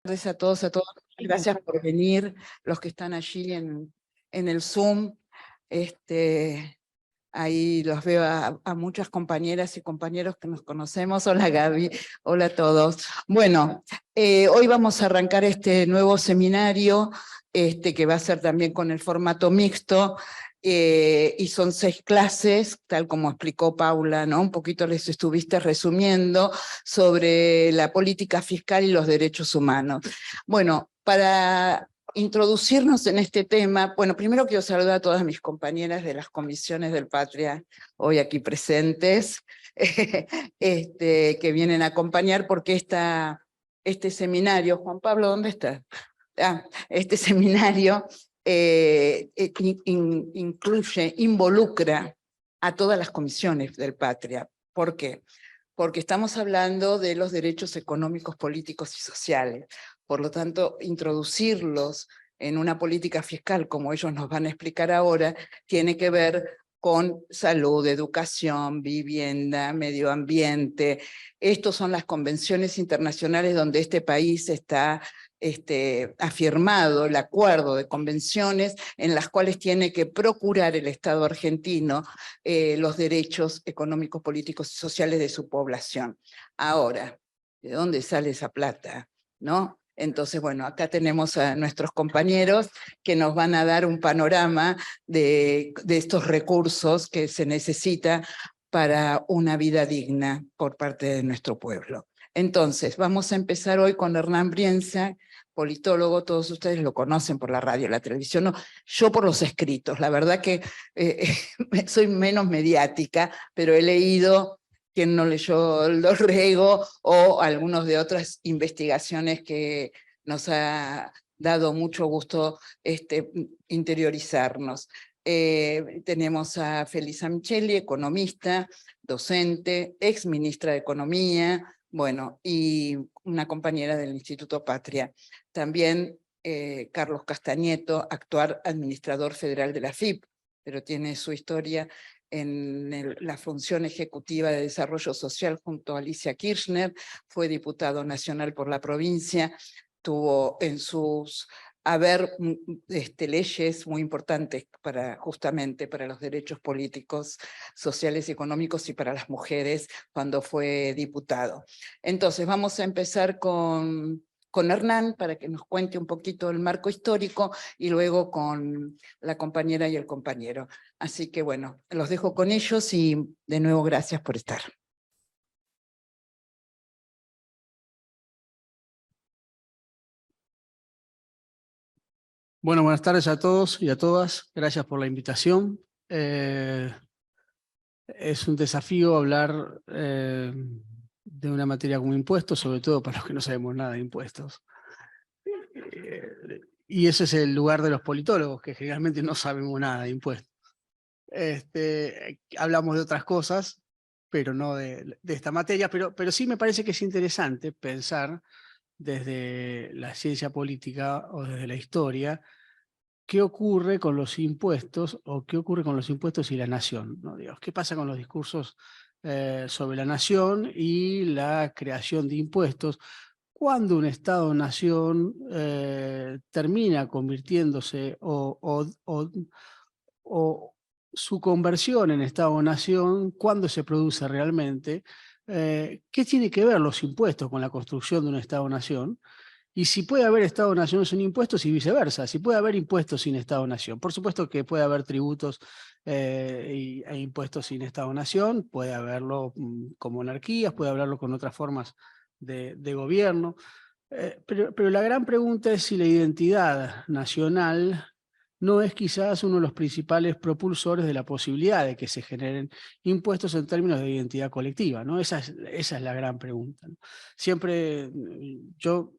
Gracias a todos, a todas. Gracias por venir, los que están allí en el Zoom. Ahí los veo a muchas compañeras y compañeros que nos conocemos. Hola Gaby, hola a todos. Bueno, hoy vamos a arrancar este nuevo seminario, que va a ser también con el formato mixto, y son 6 clases, tal como explicó Paula, ¿no? Un poquito les estuviste resumiendo sobre la política fiscal y los derechos humanos. Bueno, para introducirnos en este tema, bueno, primero quiero saludar a todas mis compañeras de las comisiones del Patria, hoy aquí presentes, que vienen a acompañar porque este seminario, Juan Pablo, ¿dónde está? Este seminario involucra a todas las comisiones del Patria. ¿Por qué? Porque estamos hablando de los derechos económicos, políticos y sociales. Por lo tanto, introducirlos en una política fiscal, como ellos nos van a explicar ahora, tiene que ver con salud, educación, vivienda, medio ambiente. Estos son las convenciones internacionales donde este país está afirmado el acuerdo de convenciones en las cuales tiene que procurar el Estado argentino los derechos económicos, políticos y sociales de su población. Ahora, ¿de dónde sale esa plata? ¿No? Entonces, bueno, acá tenemos a nuestros compañeros que nos van a dar un panorama de estos recursos que se necesita para una vida digna por parte de nuestro pueblo. Entonces, vamos a empezar hoy con Hernán Brienza, politólogo. Todos ustedes lo conocen por la radio, la televisión, no, yo por los escritos. La verdad que soy menos mediática, pero he leído quien no leyó el Dorrego o algunos de otras investigaciones que nos ha dado mucho gusto interiorizarnos. Tenemos a Felisa Micheli, economista, docente, ex ministra de Economía, bueno, y una compañera del Instituto Patria. También Carlos Castañeto, actual administrador federal de la FIP, pero tiene su historia en la función ejecutiva de desarrollo social junto a Alicia Kirchner, fue diputado nacional por la provincia, tuvo en sus haber leyes muy importantes justamente para los derechos políticos, sociales y económicos y para las mujeres cuando fue diputado. Entonces vamos a empezar con Hernán para que nos cuente un poquito el marco histórico y luego con la compañera y el compañero. Así que bueno, los dejo con ellos y de nuevo gracias por estar. Bueno, buenas tardes a todos y a todas. Gracias por la invitación. Es un desafío hablar de una materia como impuestos, sobre todo para los que no sabemos nada de impuestos. Y ese es el lugar de los politólogos, que generalmente no sabemos nada de impuestos. Hablamos de otras cosas, pero no de esta materia, pero sí me parece que es interesante pensar desde la ciencia política o desde la historia qué ocurre con los impuestos o qué ocurre con los impuestos y la nación, ¿no? Digamos, ¿qué pasa con los discursos sobre la nación y la creación de impuestos cuando un Estado-nación termina convirtiéndose o su conversión en Estado-nación, cuándo se produce realmente? ¿Qué tiene que ver los impuestos con la construcción de un Estado-nación? Y si puede haber Estado-nación sin impuestos y viceversa, si puede haber impuestos sin Estado-nación. Por supuesto que puede haber tributos e impuestos sin Estado-nación, puede haberlo con monarquías, puede haberlo con otras formas de gobierno. Pero la gran pregunta es si la identidad nacional no es quizás uno de los principales propulsores de la posibilidad de que se generen impuestos en términos de identidad colectiva, ¿no? Esa es la gran pregunta, ¿no? Siempre, yo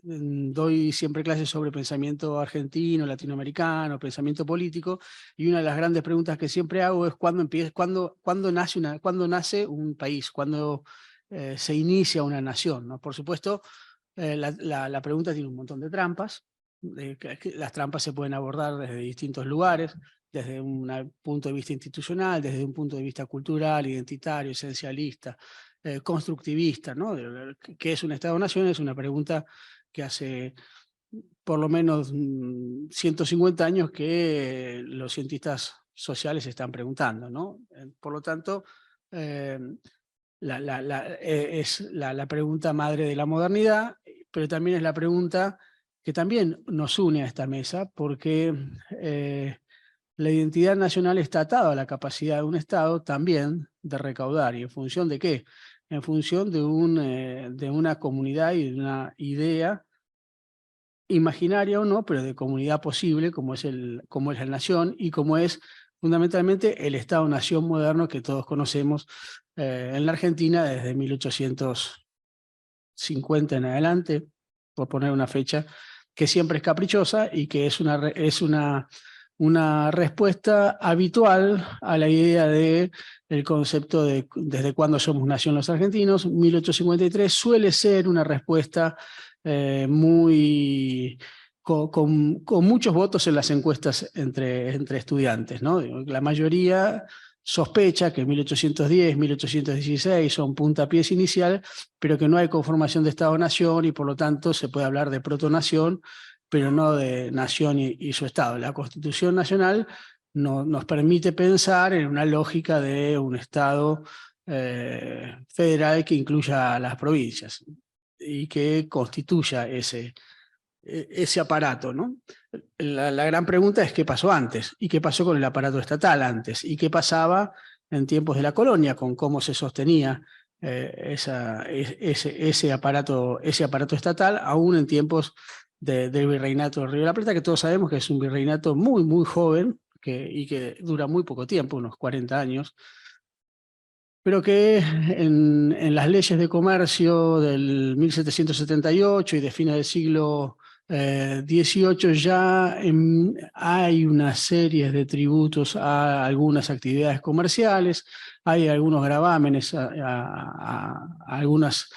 doy siempre clases sobre pensamiento argentino, latinoamericano, pensamiento político, y una de las grandes preguntas que siempre hago es cuándo nace un país, cuándo se inicia una nación, ¿no? Por supuesto, la pregunta tiene un montón de trampas. Las trampas se pueden abordar desde distintos lugares, desde un punto de vista institucional, desde un punto de vista cultural, identitario, esencialista, constructivista, ¿no? ¿Qué es un Estado-nación? Es una pregunta que hace por lo menos 150 años que los cientistas sociales se están preguntando, ¿no? Por lo tanto, es la pregunta madre de la modernidad, pero también es la pregunta que también nos une a esta mesa, porque la identidad nacional está atada a la capacidad de un Estado también de recaudar. ¿Y en función de qué? En función de una comunidad y de una idea imaginaria o no, pero de comunidad posible, como es la nación y como es fundamentalmente el Estado-nación moderno que todos conocemos en la Argentina desde 1850 en adelante, por poner una fecha que siempre es caprichosa y que es una respuesta habitual a la idea del concepto de desde cuándo somos nación los argentinos. 1853 suele ser una respuesta con muchos votos en las encuestas entre estudiantes, ¿no? La mayoría sospecha que 1810, 1816 son puntapiés inicial, pero que no hay conformación de Estado-nación y por lo tanto se puede hablar de protonación, pero no de nación y su Estado. La Constitución Nacional nos permite pensar en una lógica de un Estado federal que incluya a las provincias y que constituya ese aparato, ¿no? La gran pregunta es qué pasó antes y qué pasó con el aparato estatal antes y qué pasaba en tiempos de la colonia con cómo se sostenía ese aparato estatal, aún en tiempos del virreinato del Río de la Plata, que todos sabemos que es un virreinato muy, muy joven y que dura muy poco tiempo, unos 40 años, pero que en las leyes de comercio del 1778 y de fines del siglo XVIII ya hay una serie de tributos a algunas actividades comerciales, hay algunos gravámenes a algunas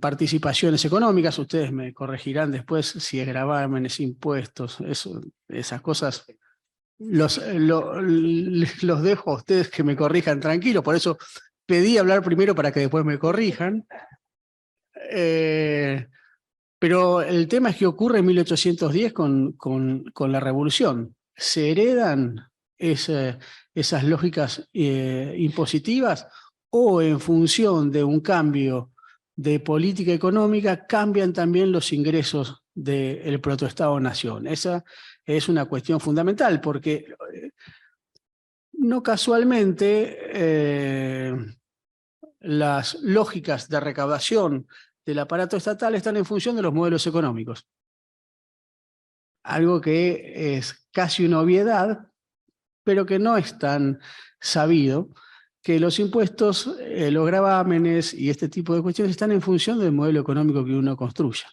participaciones económicas. Ustedes me corregirán después si es gravámenes, impuestos, esas cosas. Los dejo a ustedes que me corrijan tranquilo, por eso pedí hablar primero para que después me corrijan. Pero el tema es que ocurre en 1810 con la Revolución. ¿Se heredan esas lógicas impositivas o en función de un cambio de política económica cambian también los ingresos del protoestado-nación? Esa es una cuestión fundamental porque no casualmente las lógicas de recaudación del aparato estatal están en función de los modelos económicos. Algo que es casi una obviedad, pero que no es tan sabido, que los impuestos, los gravámenes y este tipo de cuestiones están en función del modelo económico que uno construya.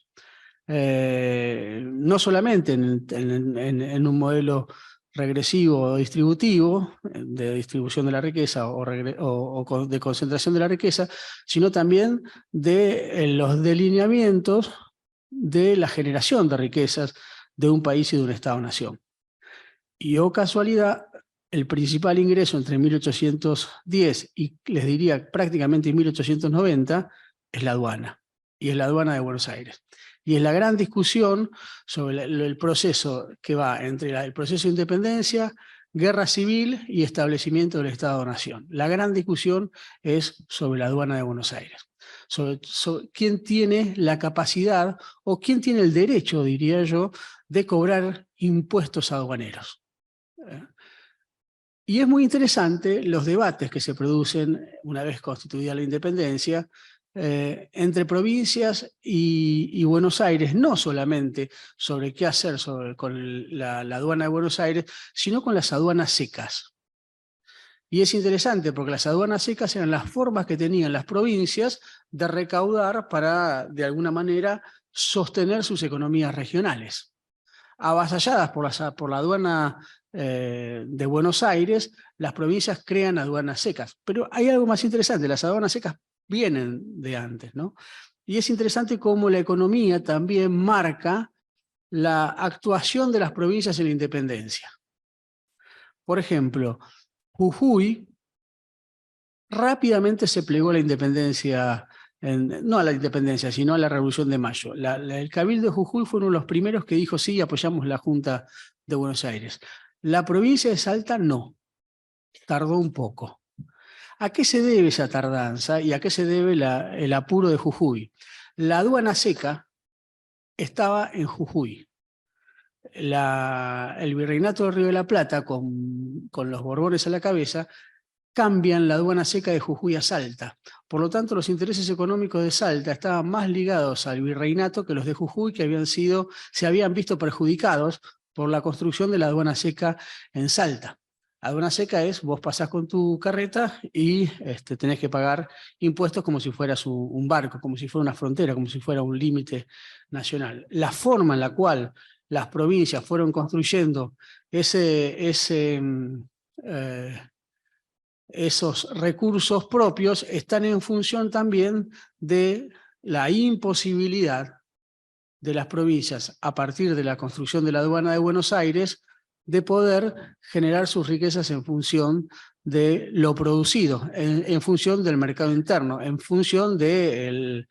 No solamente en un modelo regresivo o distributivo, de distribución de la riqueza o de concentración de la riqueza, sino también de los delineamientos de la generación de riquezas de un país y de un Estado-nación. Y oh casualidad, el principal ingreso entre 1810 y les diría prácticamente 1890 es la aduana, y es la aduana de Buenos Aires. Y es la gran discusión sobre el proceso que va entre el proceso de independencia, guerra civil y establecimiento del Estado-Nación. La gran discusión es sobre la aduana de Buenos Aires. Sobre quién tiene la capacidad o quién tiene el derecho, diría yo, de cobrar impuestos aduaneros. Y es muy interesante los debates que se producen una vez constituida la independencia entre provincias y Buenos Aires, no solamente sobre qué hacer con la aduana de Buenos Aires, sino con las aduanas secas. Y es interesante porque las aduanas secas eran las formas que tenían las provincias de recaudar para, de alguna manera, sostener sus economías regionales. Avasalladas por la aduana de Buenos Aires, las provincias crean aduanas secas. Pero hay algo más interesante, las aduanas secas vienen de antes, ¿no? Y es interesante cómo la economía también marca la actuación de las provincias en la independencia. Por ejemplo, Jujuy rápidamente se plegó a la independencia no a la independencia, sino a la Revolución de Mayo. El Cabildo de Jujuy fue uno de los primeros que dijo sí, apoyamos la Junta de Buenos Aires. La provincia de Salta no, tardó un poco. ¿A qué se debe esa tardanza y a qué se debe el apuro de Jujuy? La aduana seca estaba en Jujuy. El virreinato del Río de la Plata, con los Borbones a la cabeza, cambian la aduana seca de Jujuy a Salta. Por lo tanto, los intereses económicos de Salta estaban más ligados al virreinato que los de Jujuy, que se habían visto perjudicados por la construcción de la aduana seca en Salta. La aduana seca es, vos pasás con tu carreta y tenés que pagar impuestos como si fueras un barco, como si fuera una frontera, como si fuera un límite nacional. La forma en la cual las provincias fueron construyendo esos recursos propios están en función también de la imposibilidad de las provincias, a partir de la construcción de la aduana de Buenos Aires, de poder generar sus riquezas en función de lo producido, en función del mercado interno, en función de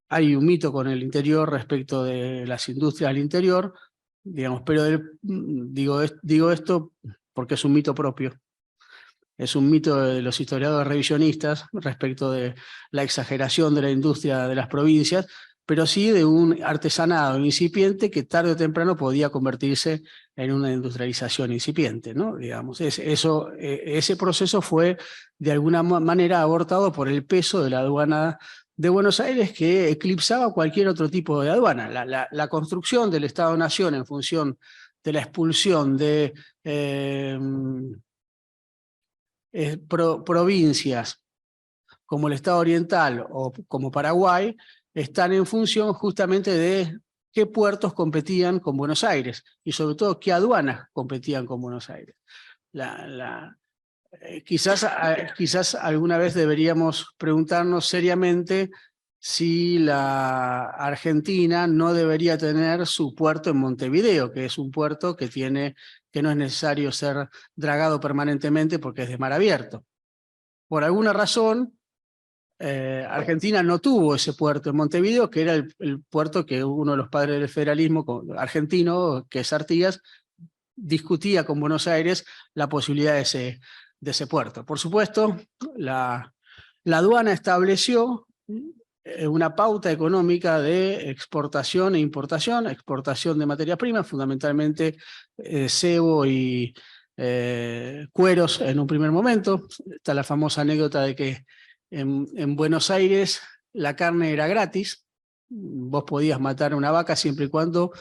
hay un mito con el interior respecto de las industrias del interior, digamos, pero digo esto porque es un mito propio. Es un mito de los historiadores revisionistas respecto de la exageración de la industria de las provincias, pero sí de un artesanado incipiente que tarde o temprano podía convertirse en una industrialización incipiente, ¿no? Digamos, ese proceso fue de alguna manera abortado por el peso de la aduana de Buenos Aires, que eclipsaba cualquier otro tipo de aduana. La construcción del Estado-Nación en función de la expulsión de provincias como el Estado Oriental o como Paraguay están en función justamente de qué puertos competían con Buenos Aires y sobre todo qué aduanas competían con Buenos Aires. Quizás alguna vez deberíamos preguntarnos seriamente si la Argentina no debería tener su puerto en Montevideo, que es un puerto que no es necesario ser dragado permanentemente porque es de mar abierto. Por alguna razón, Argentina no tuvo ese puerto en Montevideo, que era el puerto que uno de los padres del federalismo argentino, que es Artigas, discutía con Buenos Aires la posibilidad de ese puerto. Por supuesto, la aduana estableció una pauta económica de exportación e importación, exportación de materias primas, fundamentalmente cebo y cueros en un primer momento. Está la famosa anécdota de que en Buenos Aires la carne era gratis, vos podías matar una vaca siempre y cuando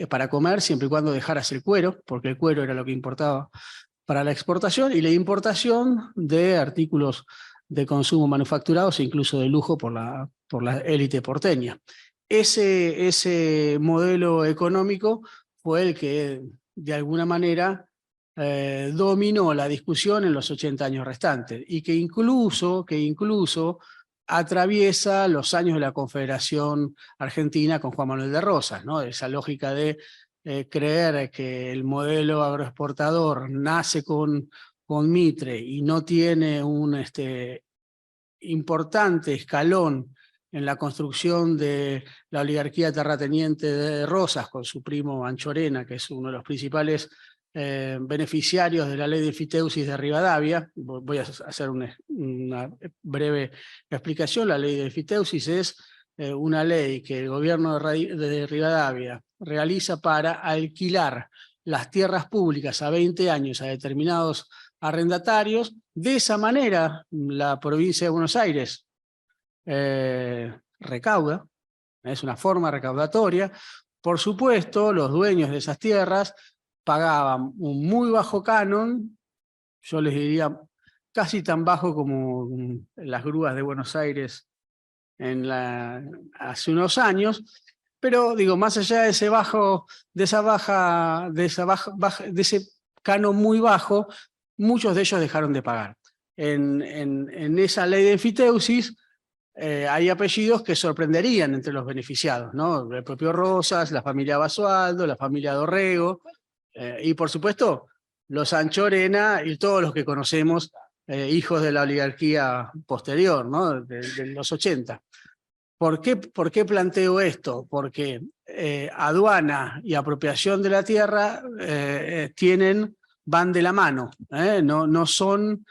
para comer, siempre y cuando dejaras el cuero, porque el cuero era lo que importaba para la exportación, y la importación de artículos de consumo manufacturados e incluso de lujo por la élite porteña. Ese modelo económico fue el que de alguna manera dominó la discusión en los 80 años restantes y que incluso atraviesa los años de la Confederación Argentina con Juan Manuel de Rosas, ¿no? Esa lógica de creer que el modelo agroexportador nace con Mitre y no tiene un importante escalón en la construcción de la oligarquía terrateniente de Rosas con su primo Anchorena, que es uno de los principales beneficiarios de la ley de enfiteusis de Rivadavia. Voy a hacer una breve explicación. La ley de enfiteusis es una ley que el gobierno de Rivadavia realiza para alquilar las tierras públicas a 20 años a determinados arrendatarios. De esa manera, la provincia de Buenos Aires recauda, es una forma recaudatoria. Por supuesto, los dueños de esas tierras pagaban un muy bajo canon, yo les diría casi tan bajo como las grúas de Buenos Aires hace unos años, pero digo, más allá de ese canon muy bajo, muchos de ellos dejaron de pagar. En esa ley de enfiteusis hay apellidos que sorprenderían entre los beneficiados, ¿no? El propio Rosas, la familia Basualdo, la familia Dorrego, y por supuesto los Anchorena y todos los que conocemos hijos de la oligarquía posterior, ¿no? de los 80. ¿Por qué planteo esto? Porque aduana y apropiación de la tierra van de la mano, no son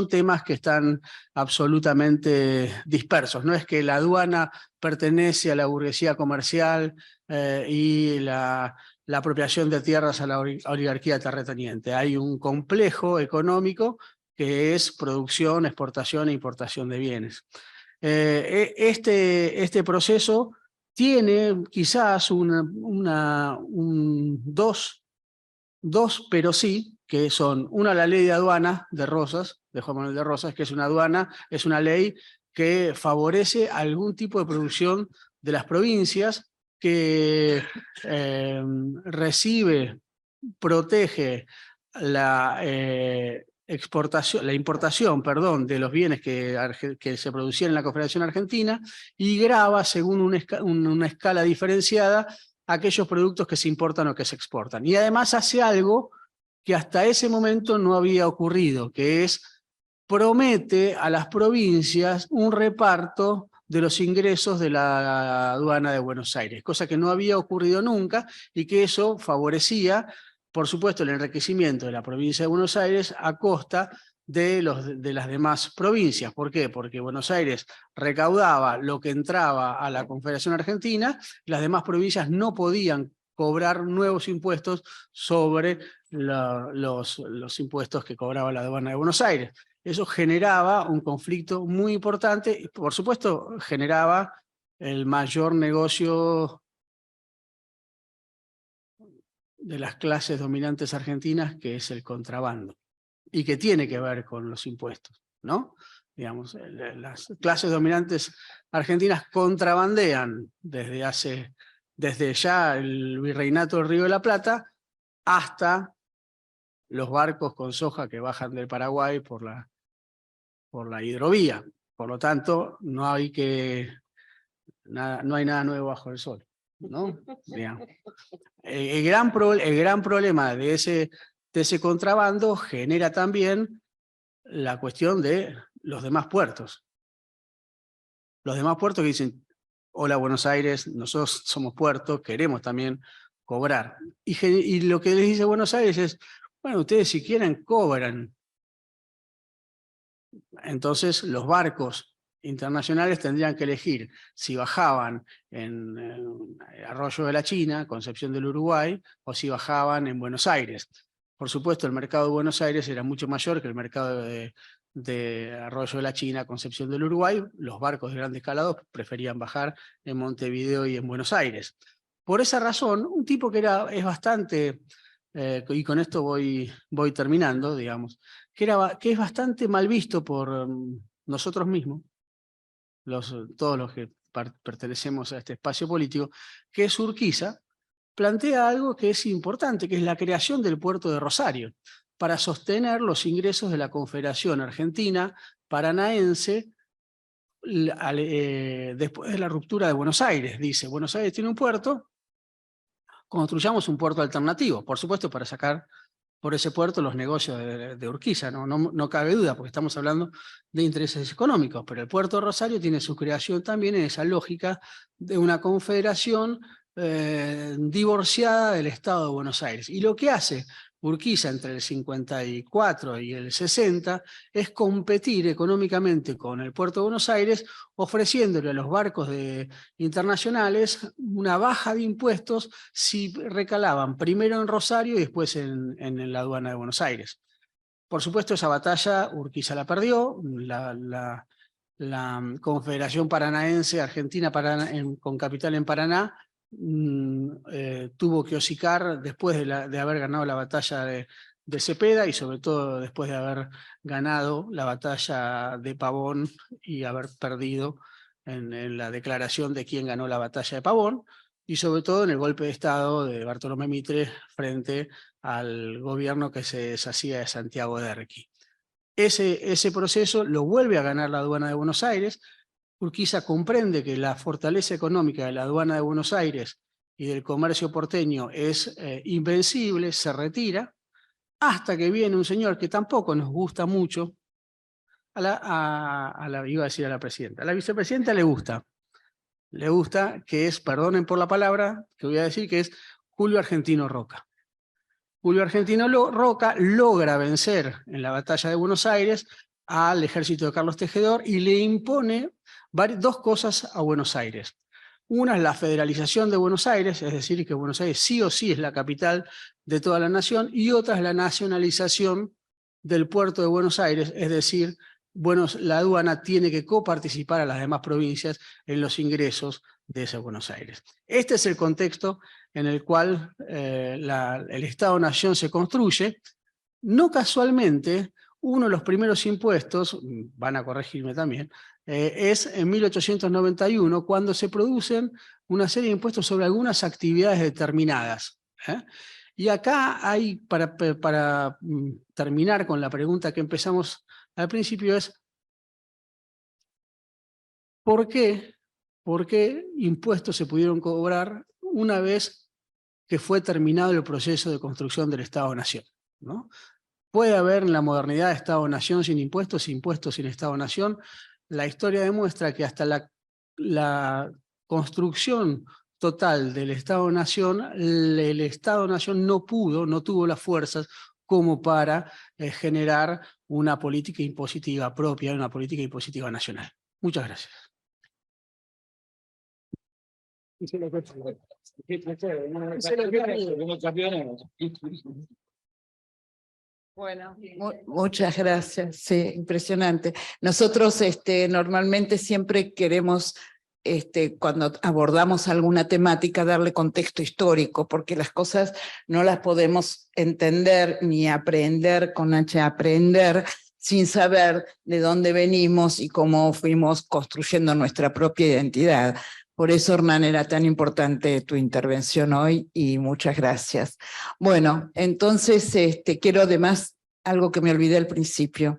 temas que están absolutamente dispersos. No es que la aduana pertenece a la burguesía comercial y la apropiación de tierras a la oligarquía terrateniente. Hay un complejo económico que es producción, exportación e importación de bienes. Este proceso tiene quizás dos pero sí, que son la ley de aduana de Rosas, de Juan Manuel de Rosas, que es una ley que favorece algún tipo de producción de las provincias, que protege la importación, de los bienes que se producían en la Confederación Argentina, y grava según una escala diferenciada aquellos productos que se importan o que se exportan. Y además hace algo que hasta ese momento no había ocurrido, que es promete a las provincias un reparto de los ingresos de la aduana de Buenos Aires, cosa que no había ocurrido nunca, y que eso favorecía, por supuesto, el enriquecimiento de la provincia de Buenos Aires a costa de las demás provincias. ¿Por qué? Porque Buenos Aires recaudaba lo que entraba a la Confederación Argentina, y las demás provincias no podían cobrar nuevos impuestos sobre los impuestos que cobraba la aduana de Buenos Aires. Eso generaba un conflicto muy importante y, por supuesto, generaba el mayor negocio de las clases dominantes argentinas, que es el contrabando, y que tiene que ver con los impuestos, ¿no? Digamos, las clases dominantes argentinas contrabandean desde ya el virreinato del Río de la Plata hasta los barcos con soja que bajan del Paraguay por la hidrovía. Por lo tanto, no hay nada nuevo bajo el sol, ¿no? El gran problema de ese contrabando genera también la cuestión de los demás puertos. Los demás puertos que dicen: hola Buenos Aires, nosotros somos puerto, queremos también cobrar. Y lo que les dice Buenos Aires es: bueno, ustedes si quieren cobran. Entonces los barcos internacionales tendrían que elegir si bajaban en Arroyo de la China, Concepción del Uruguay, o si bajaban en Buenos Aires. Por supuesto, el mercado de Buenos Aires era mucho mayor que el mercado de Arroyo de la China, Concepción del Uruguay. Los barcos de grandes calados preferían bajar en Montevideo y en Buenos Aires. Por esa razón, un tipo que es bastante, y con esto voy terminando, digamos, que es bastante mal visto por nosotros mismos, todos los que pertenecemos a este espacio político, que es Urquiza, plantea algo que es importante, que es la creación del puerto de Rosario, para sostener los ingresos de la Confederación Argentina Paranaense después de la ruptura de Buenos Aires. Dice: Buenos Aires tiene un puerto, construyamos un puerto alternativo, por supuesto para sacar por ese puerto los negocios de Urquiza, no cabe duda, porque estamos hablando de intereses económicos, pero el puerto de Rosario tiene su creación también en esa lógica de una confederación divorciada del Estado de Buenos Aires. Y lo que hace Urquiza entre el 54 y el 60 es competir económicamente con el puerto de Buenos Aires, ofreciéndole a los barcos internacionales una baja de impuestos si recalaban primero en Rosario y después en la aduana de Buenos Aires. Por supuesto, esa batalla Urquiza la perdió. La Confederación Paranaense Argentina con capital en Paraná tuvo que hocicar después de haber ganado la batalla de Cepeda, y sobre todo después de haber ganado la batalla de Pavón y haber perdido en la declaración de quién ganó la batalla de Pavón, y sobre todo en el golpe de Estado de Bartolomé Mitre frente al gobierno que se deshacía de Santiago Derqui. Ese proceso lo vuelve a ganar la aduana de Buenos Aires. Urquiza comprende que la fortaleza económica de la aduana de Buenos Aires y del comercio porteño es invencible, se retira, hasta que viene un señor que tampoco nos gusta mucho, iba a decir a la presidenta, a la vicepresidenta le gusta, que es, perdonen por la palabra que voy a decir, que es Julio Argentino Roca. Julio Argentino Roca logra vencer en la batalla de Buenos Aires al ejército de Carlos Tejedor y le impone dos cosas a Buenos Aires. Una es la federalización de Buenos Aires, es decir, que Buenos Aires sí o sí es la capital de toda la nación, y otra es la nacionalización del puerto de Buenos Aires, es decir, la aduana tiene que coparticipar a las demás provincias en los ingresos de ese Buenos Aires. Este es el contexto en el cual el Estado-Nación se construye. No casualmente, uno de los primeros impuestos, van a corregirme también, es en 1891, cuando se producen una serie de impuestos sobre algunas actividades determinadas. Y acá hay, para terminar con la pregunta que empezamos al principio, es ¿por qué impuestos se pudieron cobrar una vez que fue terminado el proceso de construcción del Estado-Nación, ¿no? ¿Puede haber en la modernidad Estado-Nación sin impuestos, impuestos sin Estado-Nación? La historia demuestra que hasta la construcción total del Estado-Nación, el Estado-Nación no tuvo las fuerzas como para generar una política impositiva propia, una política impositiva nacional. Muchas gracias. Bueno, muchas gracias. Sí, impresionante. Nosotros normalmente siempre queremos, cuando abordamos alguna temática, darle contexto histórico, porque las cosas no las podemos entender ni aprender, con H, aprender, sin saber de dónde venimos y cómo fuimos construyendo nuestra propia identidad. Por eso, Hernán, era tan importante tu intervención hoy y muchas gracias. Bueno, entonces quiero además, algo que me olvidé al principio,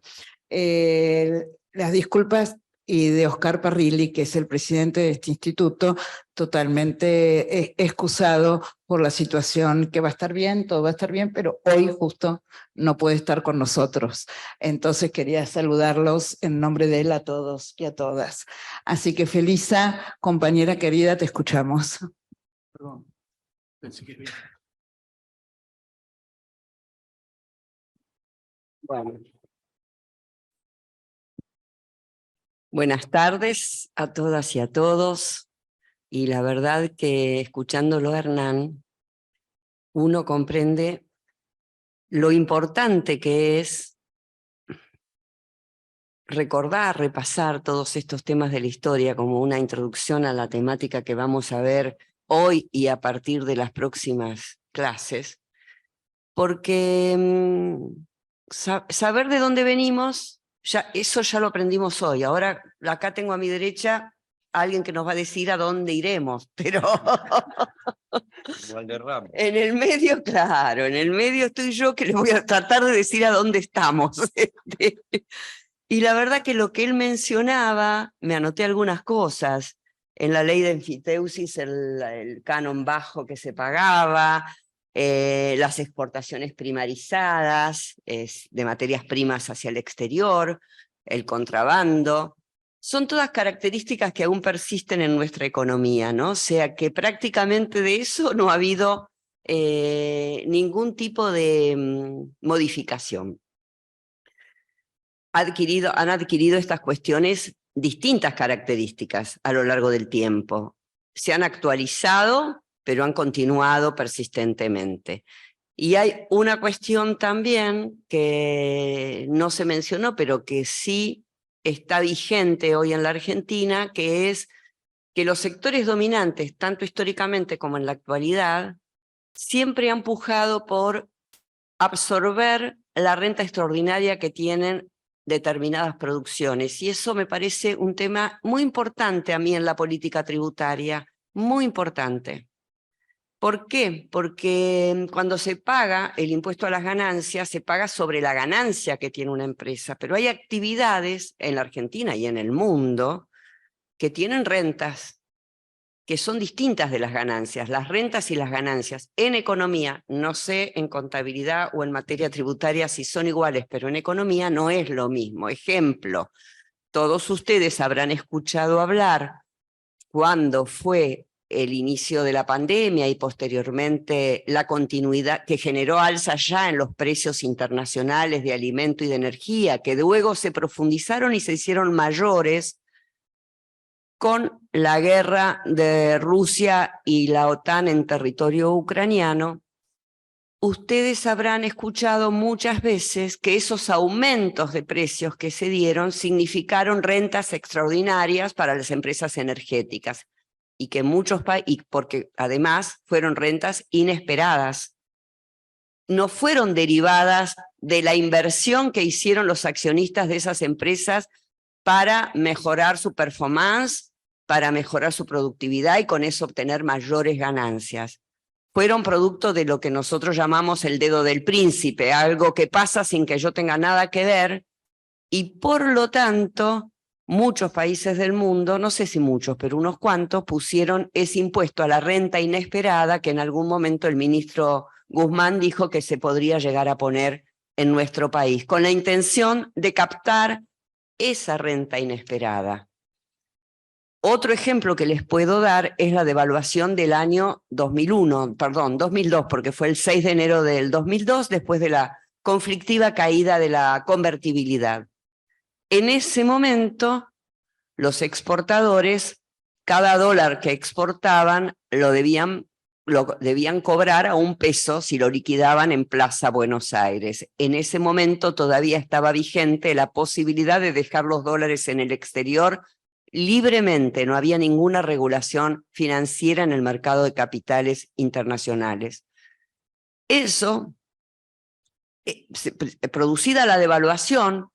las disculpas y de Oscar Parrilli, que es el presidente de este instituto, totalmente excusado por la situación, que va a estar bien, todo va a estar bien, pero hoy justo no puede estar con nosotros. Entonces quería saludarlos en nombre de él a todos y a todas. Así que Felisa, compañera querida, te escuchamos. Perdón, pensé que bien. Bueno. Buenas tardes a todas y a todos. Y la verdad que escuchándolo a Hernán, uno comprende lo importante que es recordar, repasar todos estos temas de la historia como una introducción a la temática que vamos a ver hoy y a partir de las próximas clases, porque saber de dónde venimos, eso ya lo aprendimos hoy. Ahora acá tengo a mi derecha a alguien que nos va a decir a dónde iremos, pero en el medio, claro, en el medio estoy yo que le voy a tratar de decir a dónde estamos. Y la verdad que lo que él mencionaba, me anoté algunas cosas. En la ley de enfiteusis, el canon bajo que se pagaba, las exportaciones primarizadas de materias primas hacia el exterior, el contrabando, son todas características que aún persisten en nuestra economía, ¿no? O sea que prácticamente de eso no ha habido ningún tipo de modificación. Han adquirido estas cuestiones distintas características a lo largo del tiempo. Se han actualizado, pero han continuado persistentemente. Y hay una cuestión también que no se mencionó, pero que sí está vigente hoy en la Argentina, que es que los sectores dominantes, tanto históricamente como en la actualidad, siempre han pujado por absorber la renta extraordinaria que tienen determinadas producciones. Y eso me parece un tema muy importante a mí en la política tributaria, muy importante. ¿Por qué? Porque cuando se paga el impuesto a las ganancias, se paga sobre la ganancia que tiene una empresa, pero hay actividades en la Argentina y en el mundo que tienen rentas que son distintas de las ganancias, las rentas y las ganancias. En economía, no sé en contabilidad o en materia tributaria si son iguales, pero en economía no es lo mismo. Ejemplo, todos ustedes habrán escuchado hablar cuando fue el inicio de la pandemia y posteriormente la continuidad que generó alza ya en los precios internacionales de alimento y de energía, que luego se profundizaron y se hicieron mayores con la guerra de Rusia y la OTAN en territorio ucraniano. Ustedes habrán escuchado muchas veces que esos aumentos de precios que se dieron significaron rentas extraordinarias para las empresas energéticas y que muchos países, porque además fueron rentas inesperadas, no fueron derivadas de la inversión que hicieron los accionistas de esas empresas para mejorar su performance, para mejorar su productividad y con eso obtener mayores ganancias. Fueron producto de lo que nosotros llamamos el dedo del príncipe, algo que pasa sin que yo tenga nada que ver, y por lo tanto, muchos países del mundo, no sé si muchos, pero unos cuantos, pusieron ese impuesto a la renta inesperada que en algún momento el ministro Guzmán dijo que se podría llegar a poner en nuestro país, con la intención de captar esa renta inesperada. Otro ejemplo que les puedo dar es la devaluación del año 2002, porque fue el 6 de enero del 2002, después de la conflictiva caída de la convertibilidad. En ese momento, los exportadores, cada dólar que exportaban, lo debían cobrar a $1 si lo liquidaban en Plaza Buenos Aires. En ese momento todavía estaba vigente la posibilidad de dejar los dólares en el exterior libremente, no había ninguna regulación financiera en el mercado de capitales internacionales. Eso, producida la devaluación,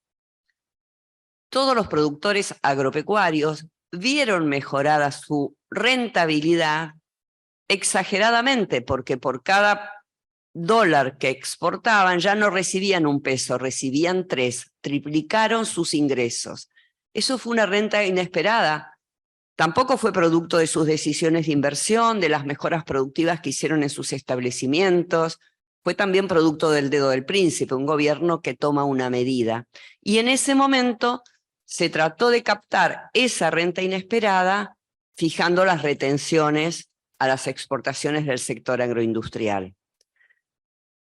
todos los productores agropecuarios vieron mejorada su rentabilidad exageradamente, porque por cada dólar que exportaban ya no recibían $1, recibían 3, triplicaron sus ingresos. Eso fue una renta inesperada. Tampoco fue producto de sus decisiones de inversión, de las mejoras productivas que hicieron en sus establecimientos. Fue también producto del dedo del príncipe, un gobierno que toma una medida. Y en ese momento se trató de captar esa renta inesperada fijando las retenciones a las exportaciones del sector agroindustrial.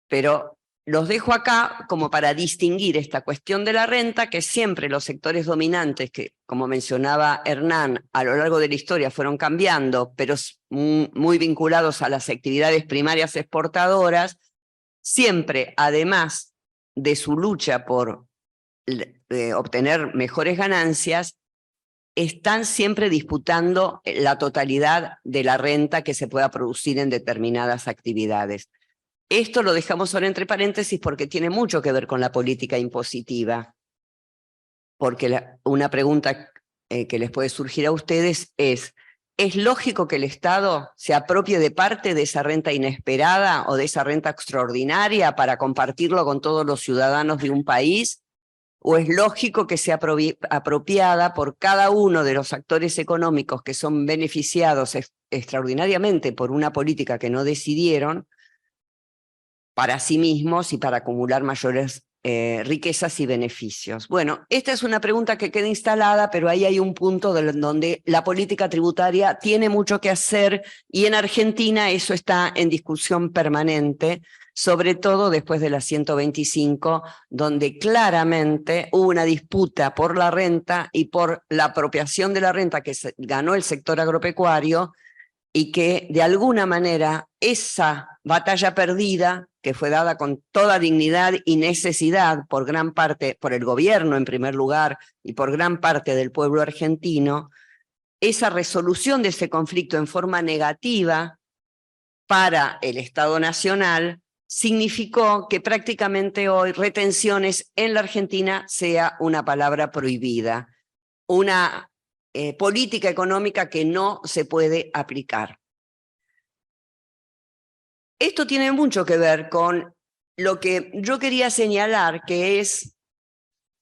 Pero los dejo acá como para distinguir esta cuestión de la renta, que siempre los sectores dominantes, que como mencionaba Hernán, a lo largo de la historia fueron cambiando, pero muy vinculados a las actividades primarias exportadoras, siempre, además de su lucha por obtener mejores ganancias, están siempre disputando la totalidad de la renta que se pueda producir en determinadas actividades. Esto lo dejamos ahora entre paréntesis porque tiene mucho que ver con la política impositiva. Porque una pregunta que les puede surgir a ustedes ¿es lógico que el Estado se apropie de parte de esa renta inesperada o de esa renta extraordinaria para compartirlo con todos los ciudadanos de un país? ¿O es lógico que sea apropiada por cada uno de los actores económicos que son beneficiados extraordinariamente por una política que no decidieron, para sí mismos y para acumular mayores riquezas y beneficios? Bueno, esta es una pregunta que queda instalada, pero ahí hay un punto donde la política tributaria tiene mucho que hacer y en Argentina eso está en discusión permanente, sobre todo después de la 125, donde claramente hubo una disputa por la renta y por la apropiación de la renta que ganó el sector agropecuario, y que de alguna manera esa batalla perdida, que fue dada con toda dignidad y necesidad por gran parte, por el gobierno en primer lugar y por gran parte del pueblo argentino, esa resolución de ese conflicto en forma negativa para el Estado Nacional significó que prácticamente hoy retenciones en la Argentina sea una palabra prohibida, una política económica que no se puede aplicar. Esto tiene mucho que ver con lo que yo quería señalar, que es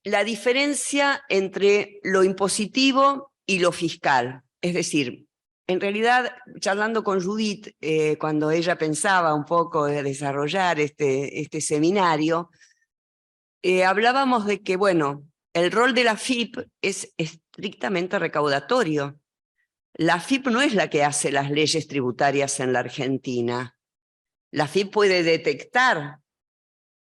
la diferencia entre lo impositivo y lo fiscal. Es decir, En realidad, charlando con Judith, cuando ella pensaba un poco de desarrollar este seminario, hablábamos de que, bueno, el rol de la AFIP es estrictamente recaudatorio. La AFIP no es la que hace las leyes tributarias en la Argentina. La AFIP puede detectar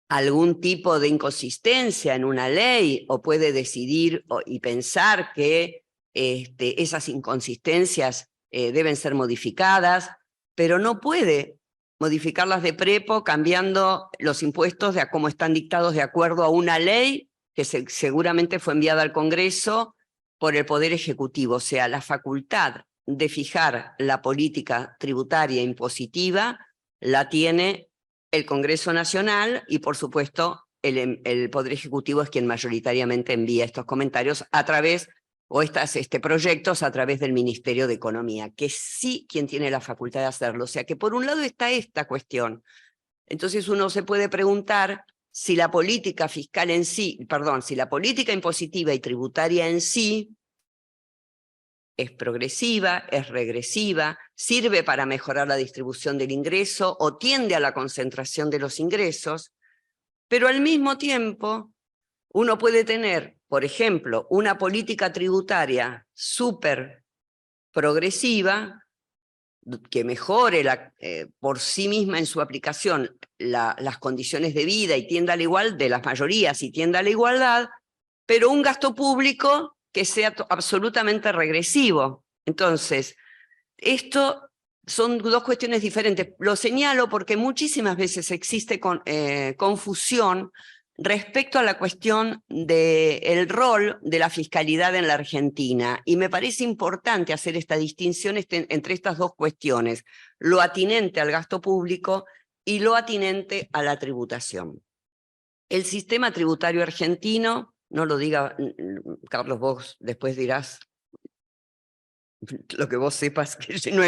algún tipo de inconsistencia en una ley o puede decidir y pensar que esas inconsistencias deben ser modificadas, pero no puede modificarlas de prepo cambiando los impuestos de a cómo están dictados de acuerdo a una ley que seguramente fue enviada al Congreso por el Poder Ejecutivo. O sea, la facultad de fijar la política tributaria impositiva la tiene el Congreso Nacional y, por supuesto, el Poder Ejecutivo es quien mayoritariamente envía estos comentarios a través, o proyectos a través del Ministerio de Economía, que sí quien tiene la facultad de hacerlo. O sea que por un lado está esta cuestión. Entonces uno se puede preguntar si la política fiscal en sí, perdón, si la política impositiva y tributaria en sí es progresiva, es regresiva, sirve para mejorar la distribución del ingreso o tiende a la concentración de los ingresos, pero al mismo tiempo uno puede tener, por ejemplo, una política tributaria súper progresiva que mejore por sí misma en su aplicación las condiciones de vida y tienda a la igualdad de las mayorías y tienda a la igualdad, pero un gasto público que sea absolutamente regresivo. Entonces, esto son dos cuestiones diferentes. Lo señalo porque muchísimas veces existe confusión respecto a la cuestión del rol de la fiscalidad en la Argentina. Y me parece importante hacer esta distinción entre estas dos cuestiones, lo atinente al gasto público y lo atinente a la tributación. El sistema tributario argentino, no lo diga Carlos, vos después dirás lo que vos sepas, que no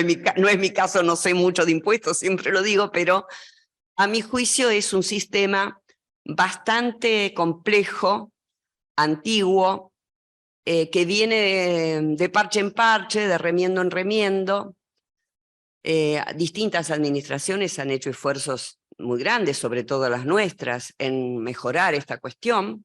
es mi caso, no sé mucho de impuestos, siempre lo digo, pero a mi juicio es un sistema bastante complejo, antiguo, que viene de parche en parche, de remiendo en remiendo. Distintas administraciones han hecho esfuerzos muy grandes, sobre todo las nuestras, en mejorar esta cuestión.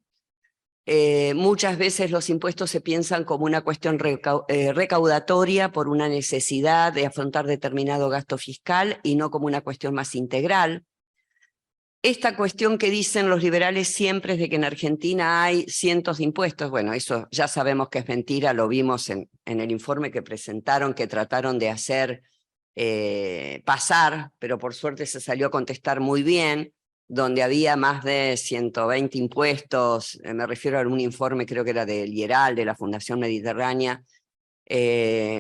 Muchas veces los impuestos se piensan como una cuestión recaudatoria por una necesidad de afrontar determinado gasto fiscal y no como una cuestión más integral. Esta cuestión que dicen los liberales siempre es de que en Argentina hay cientos de impuestos. Bueno, eso ya sabemos que es mentira, lo vimos en el informe que presentaron, que trataron de hacer pasar, pero por suerte se salió a contestar muy bien, donde había más de 120 impuestos, me refiero a un informe, creo que era del IERAL, de la Fundación Mediterránea.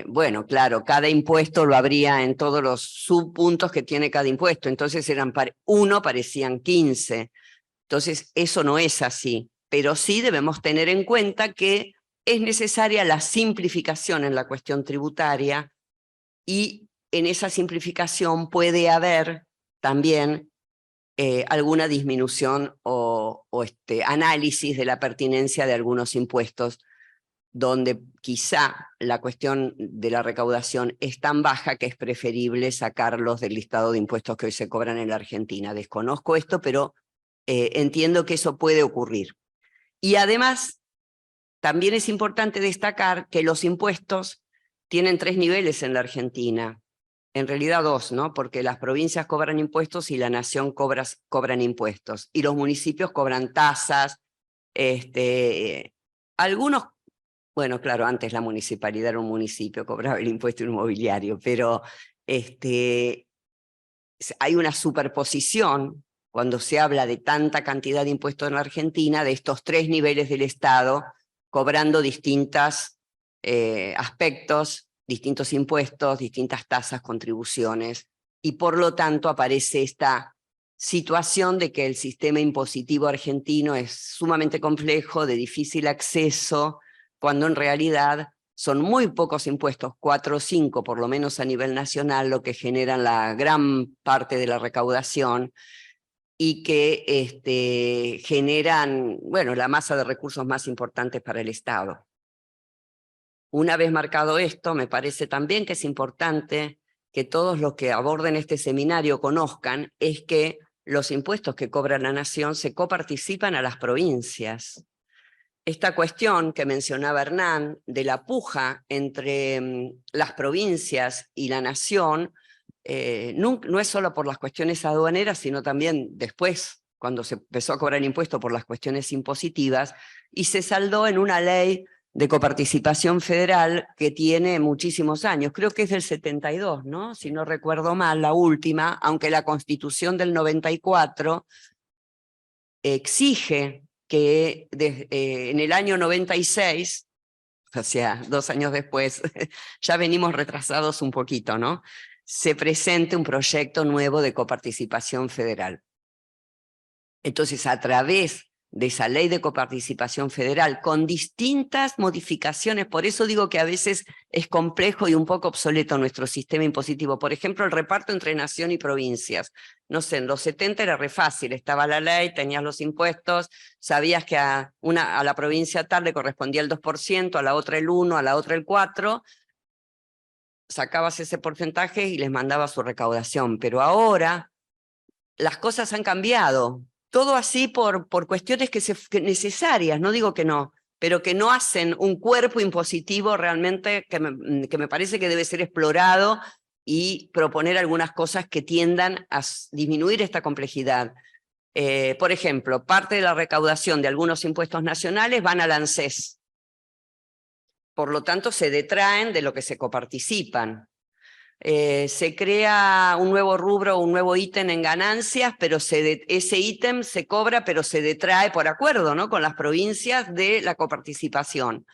Bueno, claro, cada impuesto lo habría en todos los subpuntos que tiene cada impuesto, entonces uno parecían 15. Entonces eso no es así, pero sí debemos tener en cuenta que es necesaria la simplificación en la cuestión tributaria y en esa simplificación puede haber también alguna disminución o análisis de la pertinencia de algunos impuestos, donde quizá la cuestión de la recaudación es tan baja que es preferible sacarlos del listado de impuestos que hoy se cobran en la Argentina. Desconozco esto, pero entiendo que eso puede ocurrir. Y además, también es importante destacar que los impuestos tienen 3 niveles en la Argentina. En realidad 2, ¿no? Porque las provincias cobran impuestos y la nación cobran impuestos. Y los municipios cobran tasas. Algunos, bueno, claro, antes la municipalidad era un municipio, cobraba el impuesto inmobiliario, pero hay una superposición cuando se habla de tanta cantidad de impuestos en la Argentina, de estos 3 niveles del Estado, cobrando distintos aspectos, distintos impuestos, distintas tasas, contribuciones, y por lo tanto aparece esta situación de que el sistema impositivo argentino es sumamente complejo, de difícil acceso, cuando en realidad son muy pocos impuestos, 4 o 5 por lo menos a nivel nacional, lo que generan la gran parte de la recaudación y que generan, bueno, la masa de recursos más importantes para el Estado. una vez marcado esto, me parece también que es importante que todos los que aborden este seminario conozcan es que los impuestos que cobra la nación se coparticipan a las provincias. Esta cuestión que mencionaba Hernán, de la puja entre las provincias y la nación, no es solo por las cuestiones aduaneras, sino también después, cuando se empezó a cobrar impuesto por las cuestiones impositivas, y se saldó en una ley de coparticipación federal que tiene muchísimos años, creo que es del 72, ¿no? Si no recuerdo mal, la última, aunque la Constitución del 94 exige que en el año 96, o sea, 2 años después, ya venimos retrasados un poquito, ¿no? Se presente un proyecto nuevo de coparticipación federal. Entonces, a través de esa ley de coparticipación federal, con distintas modificaciones, por eso digo que a veces es complejo y un poco obsoleto nuestro sistema impositivo. Por ejemplo, el reparto entre nación y provincias. No sé, en los 70 era re fácil, estaba la ley, tenías los impuestos, sabías que a la provincia tal le correspondía el 2%, a la otra el 1%, a la otra el 4%, sacabas ese porcentaje y les mandabas su recaudación. Pero ahora las cosas han cambiado. Todo así por cuestiones que necesarias, no digo que no, pero que no hacen un cuerpo impositivo realmente que me parece que debe ser explorado y proponer algunas cosas que tiendan a disminuir esta complejidad. Por ejemplo, parte de la recaudación de algunos impuestos nacionales van al ANSES. Por lo tanto, se detraen de lo que se coparticipan. Se crea un nuevo rubro, un nuevo ítem en ganancias, pero ese ítem se cobra, pero se detrae por acuerdo, ¿no?, con las provincias de la coparticipación.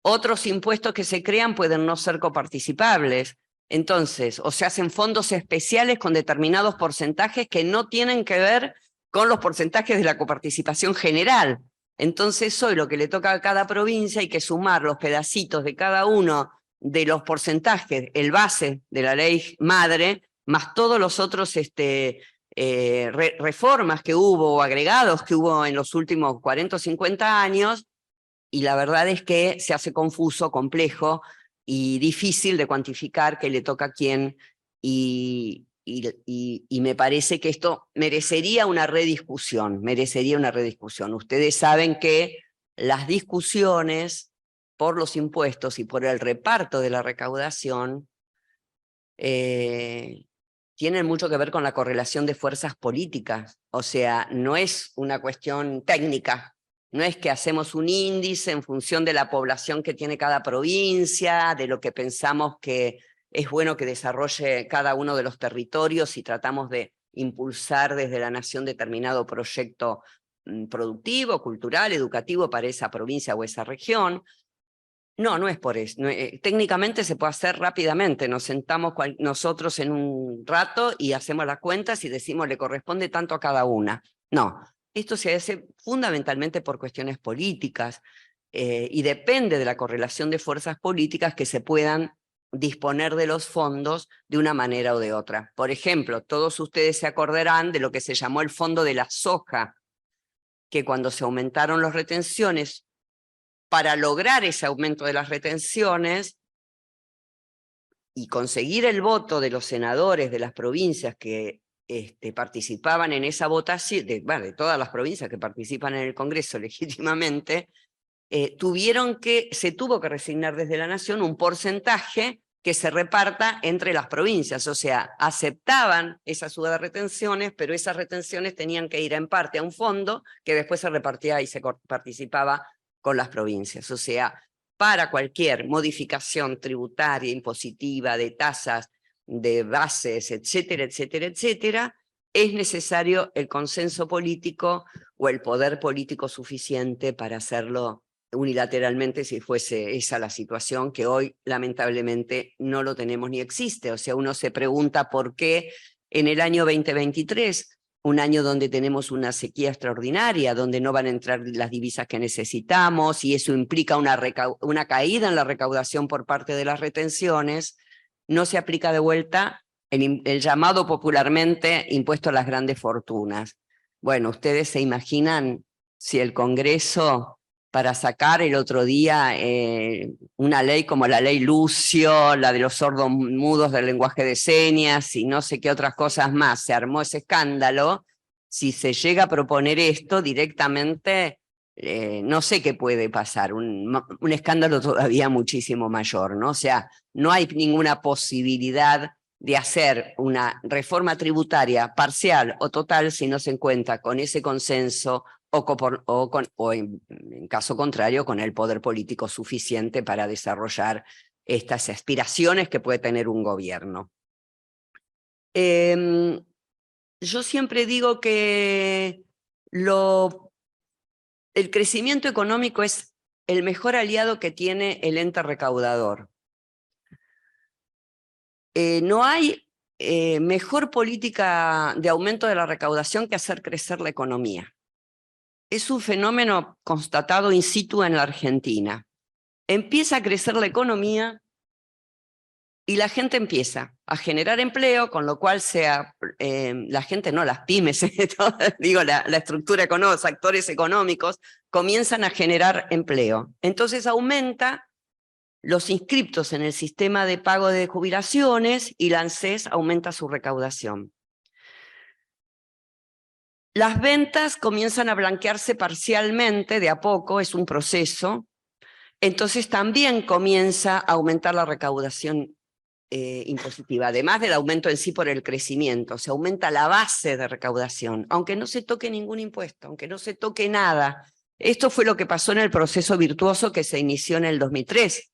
Otros impuestos que se crean pueden no ser coparticipables. Entonces, o se hacen fondos especiales con determinados porcentajes que no tienen que ver con los porcentajes de la coparticipación general. Entonces, hoy lo que le toca a cada provincia hay que sumar los pedacitos de cada uno de los porcentajes, el base de la ley madre, más todos los otros reformas que hubo, o agregados que hubo en los últimos 40 o 50 años, y la verdad es que se hace confuso, complejo y difícil de cuantificar qué le toca a quién, y me parece que esto merecería una rediscusión, Ustedes saben que las discusiones por los impuestos y por el reparto de la recaudación tienen mucho que ver con la correlación de fuerzas políticas. O sea, no es una cuestión técnica, no es que hacemos un índice en función de la población que tiene cada provincia, de lo que pensamos que es bueno que desarrolle cada uno de los territorios y tratamos de impulsar desde la nación determinado proyecto productivo, cultural, educativo para esa provincia o esa región. No es por eso. Técnicamente se puede hacer rápidamente. Nos sentamos nosotros en un rato y hacemos las cuentas y decimos le corresponde tanto a cada una. No, esto se hace fundamentalmente por cuestiones políticas y depende de la correlación de fuerzas políticas que se puedan disponer de los fondos de una manera o de otra. Por ejemplo, todos ustedes se acordarán de lo que se llamó el fondo de la soja, que cuando se aumentaron las retenciones, para lograr ese aumento de las retenciones y conseguir el voto de los senadores de las provincias que participaban en esa votación, de todas las provincias que participan en el Congreso legítimamente, se tuvo que resignar desde la Nación un porcentaje que se reparta entre las provincias. O sea, aceptaban esa suba de retenciones, pero esas retenciones tenían que ir en parte a un fondo que después se repartía y se participaba con las provincias. O sea, para cualquier modificación tributaria, impositiva, de tasas, de bases, etcétera, etcétera, etcétera, es necesario el consenso político o el poder político suficiente para hacerlo unilateralmente si fuese esa la situación, que hoy lamentablemente no lo tenemos ni existe. O sea, uno se pregunta por qué en el año 2023, un año donde tenemos una sequía extraordinaria, donde no van a entrar las divisas que necesitamos, y eso implica una caída en la recaudación por parte de las retenciones, no se aplica de vuelta el llamado popularmente impuesto a las grandes fortunas. Bueno, ustedes se imaginan si el Congreso para sacar el otro día una ley como la ley Lucio, la de los sordomudos del lenguaje de señas y no sé qué otras cosas más. Se armó ese escándalo. Si se llega a proponer esto directamente, no sé qué puede pasar, un escándalo todavía muchísimo mayor, ¿no? O sea, no hay ninguna posibilidad de hacer una reforma tributaria parcial o total si no se cuenta con ese consenso o en caso contrario, con el poder político suficiente para desarrollar estas aspiraciones que puede tener un gobierno. Yo siempre digo que el crecimiento económico es el mejor aliado que tiene el ente recaudador. No hay mejor política de aumento de la recaudación que hacer crecer la economía. Es un fenómeno constatado in situ en la Argentina. Empieza a crecer la economía y la gente empieza a generar empleo, con lo cual la gente, no, las pymes, digo, la estructura económica, los actores económicos, comienzan a generar empleo. Entonces aumenta los inscriptos en el sistema de pago de jubilaciones y la ANSES aumenta su recaudación. Las ventas comienzan a blanquearse parcialmente, de a poco, es un proceso. Entonces también comienza a aumentar la recaudación impositiva, además del aumento en sí por el crecimiento. Se aumenta la base de recaudación, aunque no se toque ningún impuesto, aunque no se toque nada. Esto fue lo que pasó en el proceso virtuoso que se inició en el 2003.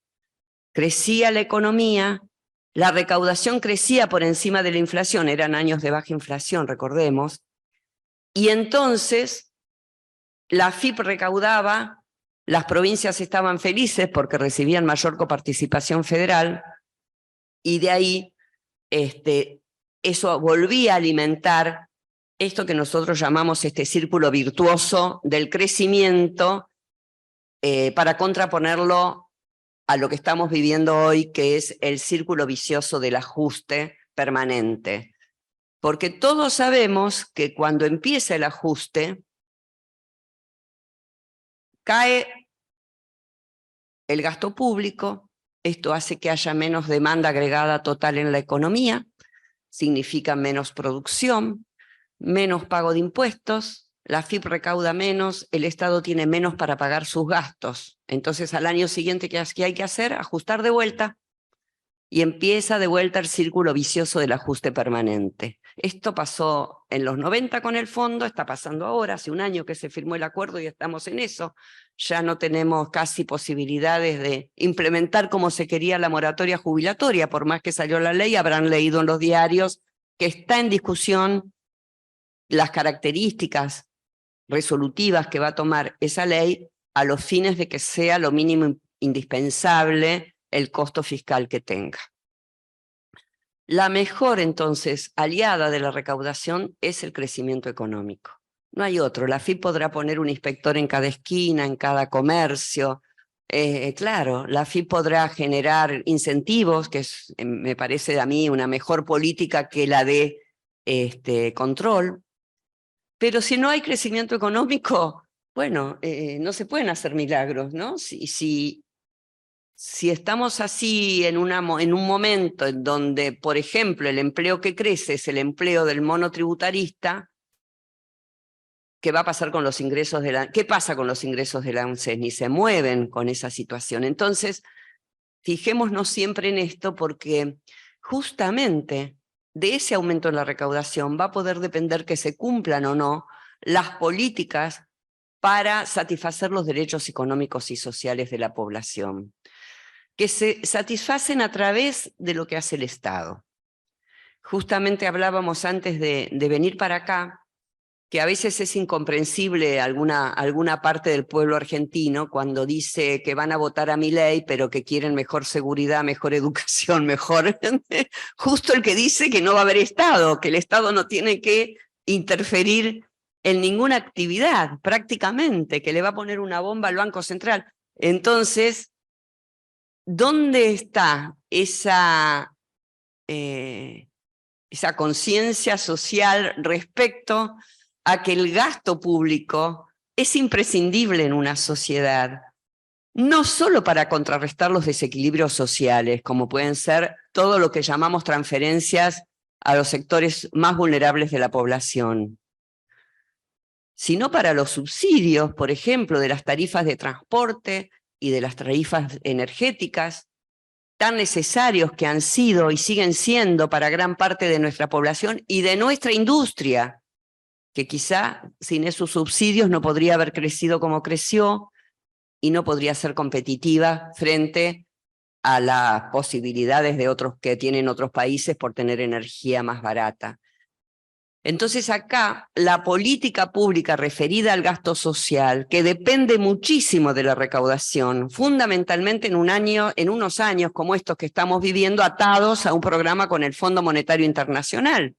Crecía la economía, la recaudación crecía por encima de la inflación, eran años de baja inflación, recordemos, y entonces la AFIP recaudaba, las provincias estaban felices porque recibían mayor coparticipación federal, y de ahí eso volvía a alimentar esto que nosotros llamamos este círculo virtuoso del crecimiento para contraponerlo a lo que estamos viviendo hoy, que es el círculo vicioso del ajuste permanente. Porque todos sabemos que cuando empieza el ajuste, cae el gasto público, esto hace que haya menos demanda agregada total en la economía, significa menos producción, menos pago de impuestos, la AFIP recauda menos, el Estado tiene menos para pagar sus gastos. Entonces al año siguiente, ¿qué hay que hacer? Ajustar de vuelta. Y empieza de vuelta el círculo vicioso del ajuste permanente. Esto pasó en los 90 con el fondo, está pasando ahora, hace un año que se firmó el acuerdo y estamos en eso. Ya no tenemos casi posibilidades de implementar como se quería la moratoria jubilatoria, por más que salió la ley, habrán leído en los diarios que está en discusión las características resolutivas que va a tomar esa ley a los fines de que sea lo mínimo indispensable el costo fiscal que tenga. La mejor, entonces, aliada de la recaudación es el crecimiento económico. No hay otro. La AFIP podrá poner un inspector en cada esquina, en cada comercio. Claro, la AFIP podrá generar incentivos, que me parece a mí una mejor política que la de control. Pero si no hay crecimiento económico, bueno, no se pueden hacer milagros, ¿no? Si estamos así en un momento en donde, por ejemplo, el empleo que crece es el empleo del monotributarista, ¿qué va a pasar con los ingresos de la... ¿Qué pasa con los ingresos de la ANSES? Ni se mueven con esa situación. Entonces, fijémonos siempre en esto porque justamente de ese aumento en la recaudación va a poder depender que se cumplan o no las políticas para satisfacer los derechos económicos y sociales de la población, que se satisfacen a través de lo que hace el Estado. Justamente hablábamos antes de venir para acá, que a veces es incomprensible alguna parte del pueblo argentino cuando dice que van a votar a Milei, pero que quieren mejor seguridad, mejor educación, mejor... Justo el que dice que no va a haber Estado, que el Estado no tiene que interferir en ninguna actividad, prácticamente, que le va a poner una bomba al Banco Central. Entonces, ¿dónde está esa conciencia social respecto a que el gasto público es imprescindible en una sociedad, no solo para contrarrestar los desequilibrios sociales, como pueden ser todo lo que llamamos transferencias a los sectores más vulnerables de la población, sino para los subsidios, por ejemplo, de las tarifas de transporte y de las tarifas energéticas, tan necesarios que han sido y siguen siendo para gran parte de nuestra población y de nuestra industria, que quizá sin esos subsidios no podría haber crecido como creció y no podría ser competitiva frente a las posibilidades de otros que tienen otros países por tener energía más barata. Entonces acá la política pública referida al gasto social, que depende muchísimo de la recaudación, fundamentalmente en unos años como estos que estamos viviendo, atados a un programa con el Fondo Monetario Internacional,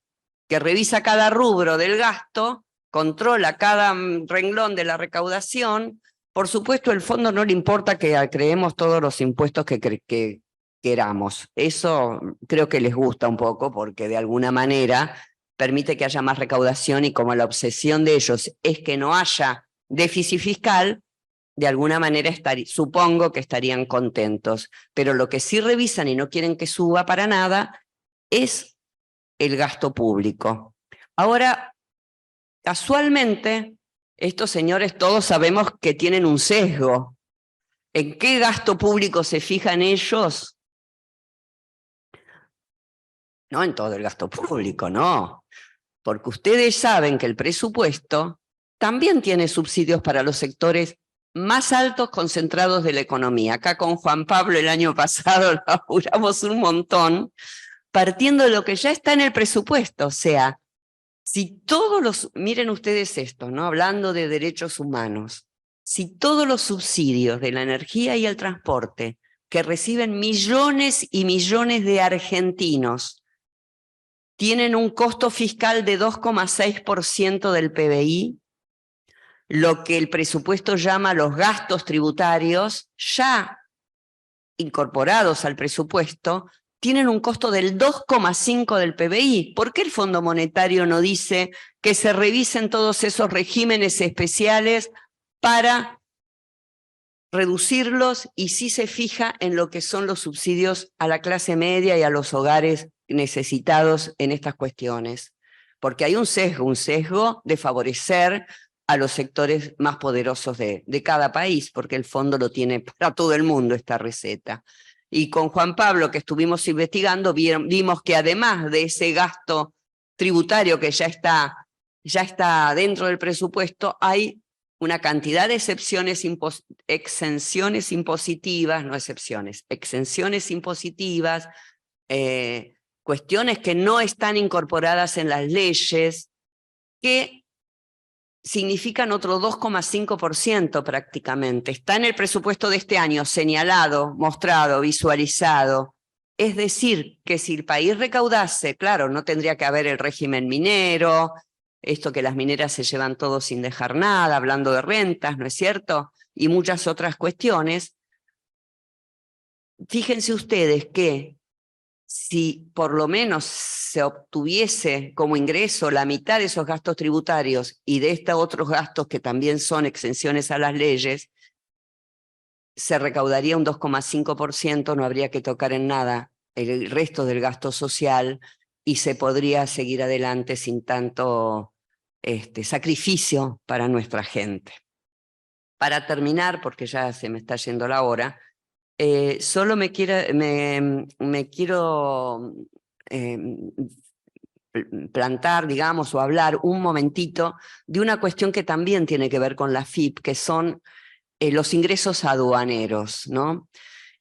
que revisa cada rubro del gasto, controla cada renglón de la recaudación. Por supuesto, el fondo no le importa que creemos todos los impuestos que queramos. Eso creo que les gusta un poco porque de alguna manera permite que haya más recaudación y como la obsesión de ellos es que no haya déficit fiscal, de alguna manera supongo que estarían contentos. Pero lo que sí revisan y no quieren que suba para nada es el gasto público. Ahora, casualmente, estos señores todos sabemos que tienen un sesgo. ¿En qué gasto público se fijan ellos? No en todo el gasto público, no. Porque ustedes saben que el presupuesto también tiene subsidios para los sectores más altos concentrados de la economía. Acá con Juan Pablo el año pasado laburamos un montón, partiendo de lo que ya está en el presupuesto. O sea, si todos los, miren ustedes esto, ¿no? Hablando de derechos humanos, si todos los subsidios de la energía y el transporte que reciben millones y millones de argentinos tienen un costo fiscal de 2,6% del PBI, lo que el presupuesto llama los gastos tributarios, ya incorporados al presupuesto, tienen un costo del 2,5% del PBI. ¿Por qué el Fondo Monetario no dice que se revisen todos esos regímenes especiales para reducirlos y sí se fija en lo que son los subsidios a la clase media y a los hogares necesitados en estas cuestiones? Porque hay un sesgo de favorecer a los sectores más poderosos de cada país, porque el fondo lo tiene para todo el mundo esta receta. Y con Juan Pablo, que estuvimos investigando, vimos que además de ese gasto tributario que ya está dentro del presupuesto, hay una cantidad de exenciones impositivas, no excepciones, exenciones impositivas, cuestiones que no están incorporadas en las leyes, que significan otro 2,5% prácticamente. Está en el presupuesto de este año señalado, mostrado, visualizado. Es decir, que si el país recaudase, claro, no tendría que haber el régimen minero, esto que las mineras se llevan todo sin dejar nada, hablando de rentas, ¿no es cierto? Y muchas otras cuestiones. Fíjense ustedes que si por lo menos se obtuviese como ingreso la mitad de esos gastos tributarios y de estos otros gastos que también son exenciones a las leyes, se recaudaría un 2,5%, no habría que tocar en nada el resto del gasto social y se podría seguir adelante sin tanto sacrificio para nuestra gente. Para terminar, porque ya se me está yendo la hora, solo me quiero plantar, digamos, o hablar un momentito de una cuestión que también tiene que ver con la FIP, que son los ingresos aduaneros, ¿no?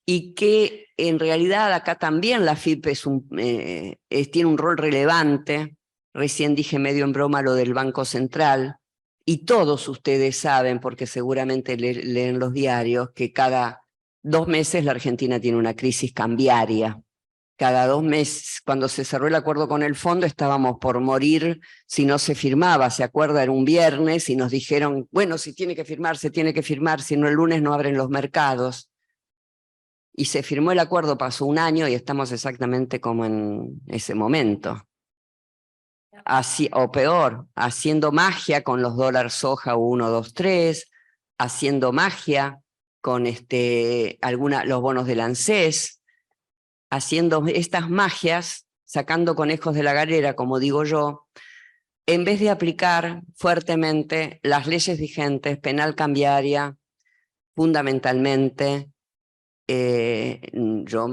Y que en realidad acá también la FIP tiene un rol relevante. Recién dije medio en broma lo del Banco Central, y todos ustedes saben, porque seguramente leen los diarios, que cada 2 meses la Argentina tiene una crisis cambiaria. Cada 2 meses, cuando se cerró el acuerdo con el fondo, estábamos por morir si no se firmaba. ¿Se acuerda? Era un viernes y nos dijeron, bueno, si tiene que firmar, se tiene que firmar, si no el lunes no abren los mercados. Y se firmó el acuerdo, pasó un año y estamos exactamente como en ese momento. así, o peor, haciendo magia con los dólares soja 1, 2, 3, haciendo magia con los bonos del ANSES, haciendo estas magias, sacando conejos de la galera, como digo yo, en vez de aplicar fuertemente las leyes vigentes, penal cambiaria, fundamentalmente, yo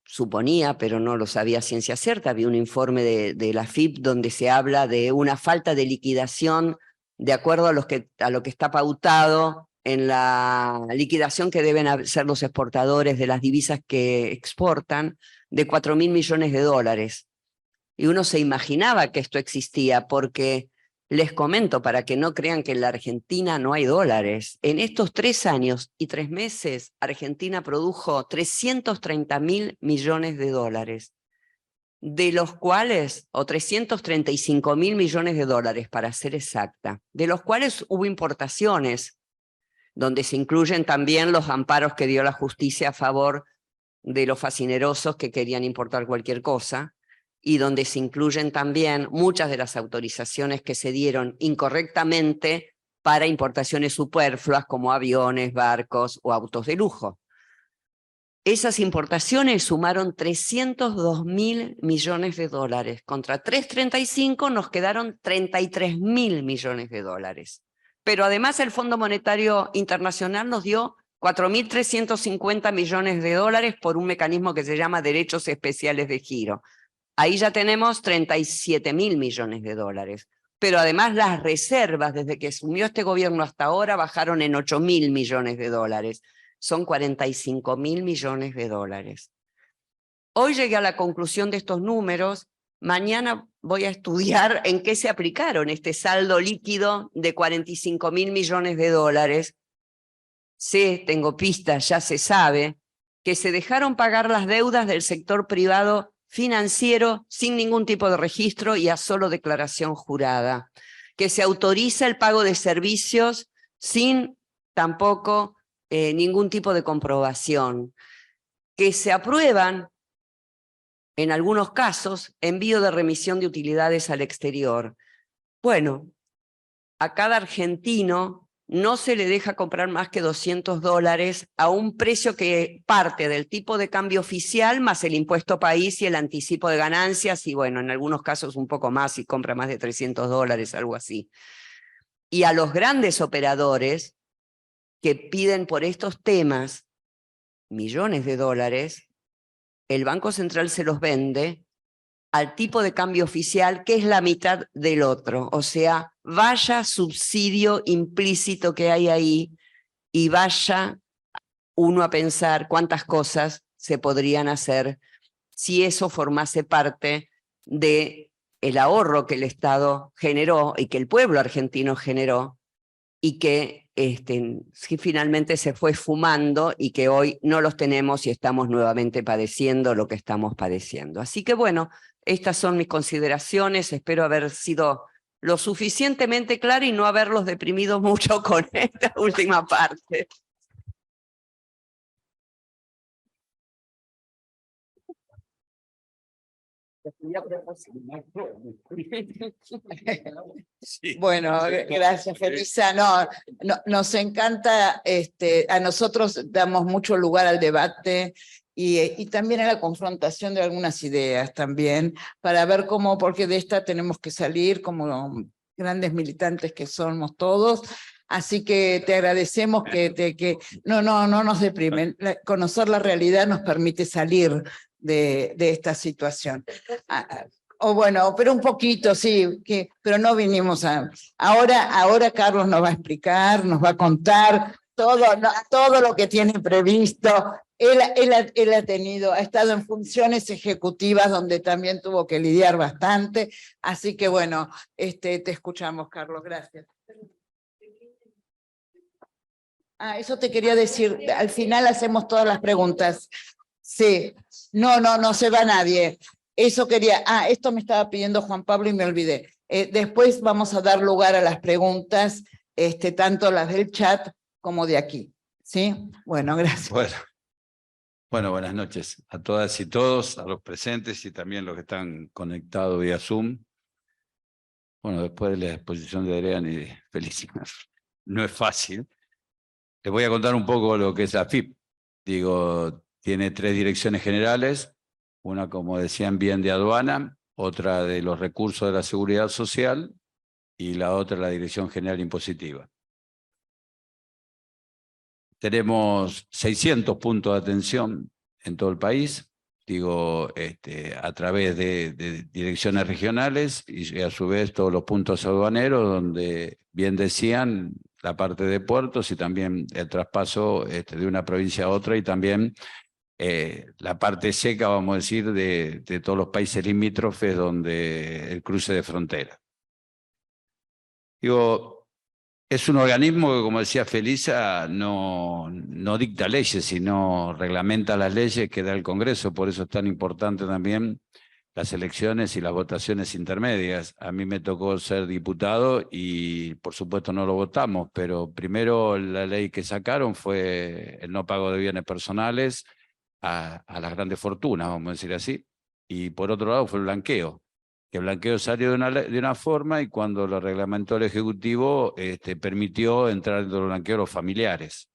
suponía, pero no lo sabía a ciencia cierta, había un informe de la FIP donde se habla de una falta de liquidación de acuerdo a lo que está pautado en la liquidación que deben hacer los exportadores de las divisas que exportan, de 4.000 millones de dólares. Y uno se imaginaba que esto existía porque, les comento para que no crean que en la Argentina no hay dólares, en estos 3 años y 3 meses Argentina produjo 330.000 millones de dólares, de los cuales, o 335.000 millones de dólares para ser exacta, de los cuales hubo importaciones, donde se incluyen también los amparos que dio la justicia a favor de los facinerosos que querían importar cualquier cosa, y donde se incluyen también muchas de las autorizaciones que se dieron incorrectamente para importaciones superfluas como aviones, barcos o autos de lujo. Esas importaciones sumaron 302.000 millones de dólares. Contra 335 nos quedaron 33.000 millones de dólares. Pero además el Fondo Monetario Internacional nos dio 4.350 millones de dólares por un mecanismo que se llama derechos especiales de giro. Ahí ya tenemos 37.000 millones de dólares. Pero además las reservas, desde que asumió este gobierno hasta ahora, bajaron en 8.000 millones de dólares. Son 45.000 millones de dólares. Hoy llegué a la conclusión de estos números. Mañana voy a estudiar en qué se aplicaron este saldo líquido de 45.000 millones de dólares. Sé, tengo pistas, ya se sabe, que se dejaron pagar las deudas del sector privado financiero sin ningún tipo de registro y a solo declaración jurada, que se autoriza el pago de servicios sin tampoco ningún tipo de comprobación, que se aprueban, en algunos casos, envío de remisión de utilidades al exterior. Bueno, a cada argentino no se le deja comprar más que $200 a un precio que parte del tipo de cambio oficial más el impuesto país y el anticipo de ganancias, y bueno, en algunos casos un poco más si compra más de $300, algo así. Y a los grandes operadores que piden por estos temas millones de dólares, el Banco Central se los vende al tipo de cambio oficial, que es la mitad del otro. O sea, vaya subsidio implícito que hay ahí y vaya uno a pensar cuántas cosas se podrían hacer si eso formase parte del ahorro que el Estado generó y que el pueblo argentino generó y que finalmente se fue esfumando y que hoy no los tenemos y estamos nuevamente padeciendo lo que estamos padeciendo. Así que bueno, estas son mis consideraciones, espero haber sido lo suficientemente clara y no haberlos deprimido mucho con esta última parte. Bueno, gracias, Felisa. Nos encanta, a nosotros damos mucho lugar al debate y también a la confrontación de algunas ideas también, para ver cómo, porque de esta tenemos que salir como grandes militantes que somos todos. Así que te agradecemos que no nos deprimen. Conocer la realidad nos permite salir de esta situación. O bueno, pero un poquito, sí, pero no vinimos a... Ahora Carlos nos va a explicar, nos va a contar todo lo que tiene previsto. Él ha estado en funciones ejecutivas donde también tuvo que lidiar bastante. Así que bueno, te escuchamos, Carlos, gracias. Eso te quería decir, al final hacemos todas las preguntas. Sí, no se va nadie. Eso quería, esto me estaba pidiendo Juan Pablo y me olvidé. Después vamos a dar lugar a las preguntas, tanto las del chat como de aquí. ¿Sí? Bueno, gracias. Bueno, buenas noches a todas y todos, a los presentes y también los que están conectados vía Zoom. Bueno, después de la exposición de Adrián y de Feliciana, no es fácil. Les voy a contar un poco lo que es la AFIP. Digo, tiene 3 direcciones generales, una, como decían bien, de aduana, otra de los recursos de la seguridad social y la otra la Dirección General Impositiva. Tenemos 600 puntos de atención en todo el país, digo, a través de direcciones regionales y a su vez todos los puntos aduaneros, donde bien decían la parte de puertos y también el traspaso de una provincia a otra y también la parte seca, vamos a decir, de todos los países limítrofes donde el cruce de frontera. Digo, es un organismo que, como decía Felisa, no dicta leyes, sino reglamenta las leyes que da el Congreso. Por eso es tan importante también las elecciones y las votaciones intermedias. A mí me tocó ser diputado y, por supuesto, no lo votamos, pero primero la ley que sacaron fue el no pago de bienes personales a las grandes fortunas, vamos a decir así. Y por otro lado fue el blanqueo. Que el blanqueo salió de una forma y cuando lo reglamentó el Ejecutivo permitió entrar dentro del blanqueo los familiares.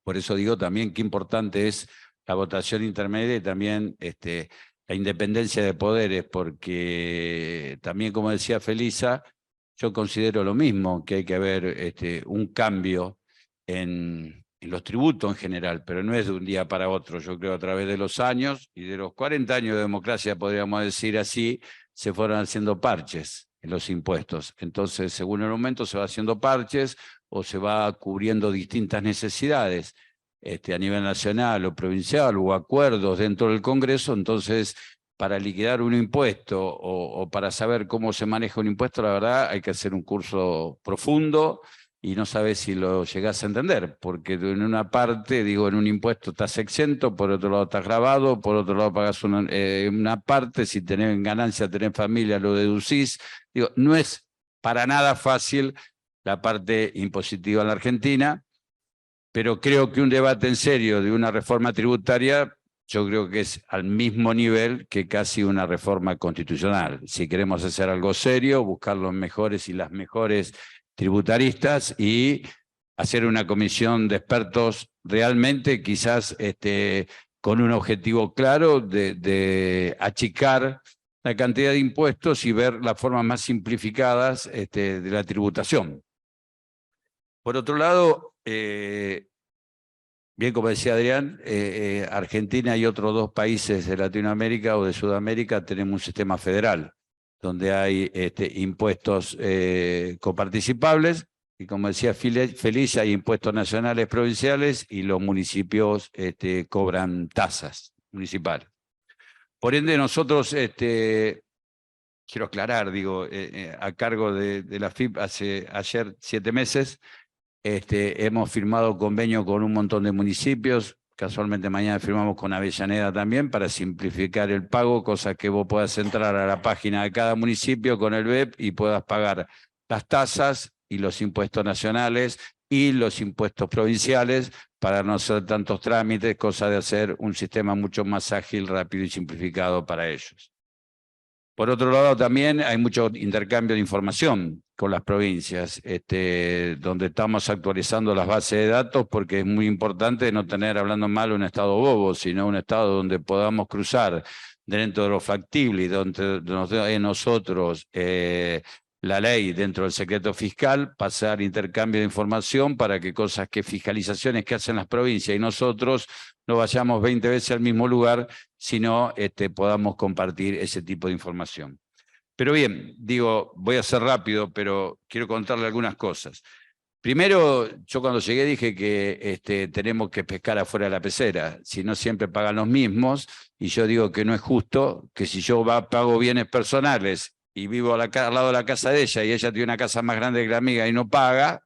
Por eso digo también qué importante es la votación intermedia y también la independencia de poderes, porque también, como decía Felisa, yo considero lo mismo, que hay que haber un cambio en los tributos en general, pero no es de un día para otro. Yo creo a través de los años y de los 40 años de democracia, podríamos decir así, se fueron haciendo parches en los impuestos. Entonces, según el momento, se va haciendo parches o se va cubriendo distintas necesidades a nivel nacional o provincial o acuerdos dentro del Congreso. Entonces, para liquidar un impuesto o para saber cómo se maneja un impuesto, la verdad, hay que hacer un curso profundo y no sabes si lo llegás a entender, porque en una parte, digo, en un impuesto estás exento, por otro lado estás grabado, por otro lado pagas una parte, si tenés ganancia, tenés familia, lo deducís. Digo, no es para nada fácil la parte impositiva en la Argentina, pero creo que un debate en serio de una reforma tributaria, yo creo que es al mismo nivel que casi una reforma constitucional. Si queremos hacer algo serio, buscar los mejores y las mejores tributaristas y hacer una comisión de expertos realmente quizás con un objetivo claro de achicar la cantidad de impuestos y ver las formas más simplificadas de la tributación. Por otro lado, bien como decía Adrián, Argentina y otros 2 países de Latinoamérica o de Sudamérica tenemos un sistema federal donde hay impuestos coparticipables y, como decía Felicia, hay impuestos nacionales provinciales y los municipios cobran tasas municipales. Por ende, nosotros, quiero aclarar, digo, a cargo de la FIP ayer 7 meses, hemos firmado convenio con un montón de municipios. Casualmente mañana firmamos con Avellaneda también para simplificar el pago, cosa que vos puedas entrar a la página de cada municipio con el BEP y puedas pagar las tasas y los impuestos nacionales y los impuestos provinciales para no hacer tantos trámites, cosa de hacer un sistema mucho más ágil, rápido y simplificado para ellos. Por otro lado, también hay mucho intercambio de información con las provincias, donde estamos actualizando las bases de datos, porque es muy importante no tener, hablando mal, un estado bobo, sino un estado donde podamos cruzar dentro de lo factible y donde nos dé nosotros la ley dentro del secreto fiscal, pasar intercambio de información para que cosas que fiscalizaciones que hacen las provincias y nosotros no vayamos 20 veces al mismo lugar, sino podamos compartir ese tipo de información. Pero bien, digo, voy a ser rápido, pero quiero contarle algunas cosas. Primero, yo cuando llegué dije que tenemos que pescar afuera de la pecera, si no siempre pagan los mismos, y yo digo que no es justo que si yo pago bienes personales y vivo al lado de la casa de ella y ella tiene una casa más grande que la mía y no paga,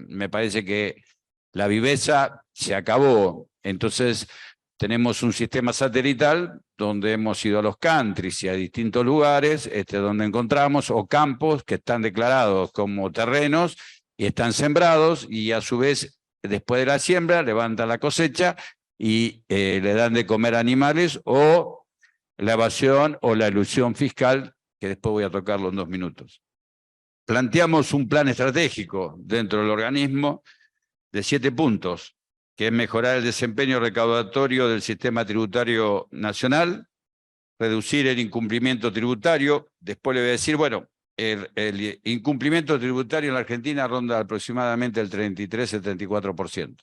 me parece que la viveza se acabó. Entonces tenemos un sistema satelital donde hemos ido a los countries y a distintos lugares donde encontramos o campos que están declarados como terrenos y están sembrados y a su vez después de la siembra levantan la cosecha y le dan de comer animales o la evasión o la elusión fiscal, que después voy a tocarlo en 2 minutos. planteamos un plan estratégico dentro del organismo de 7 puntos, que es mejorar el desempeño recaudatorio del sistema tributario nacional, reducir el incumplimiento tributario. Después le voy a decir, bueno, el incumplimiento tributario en la Argentina ronda aproximadamente el 33-74%.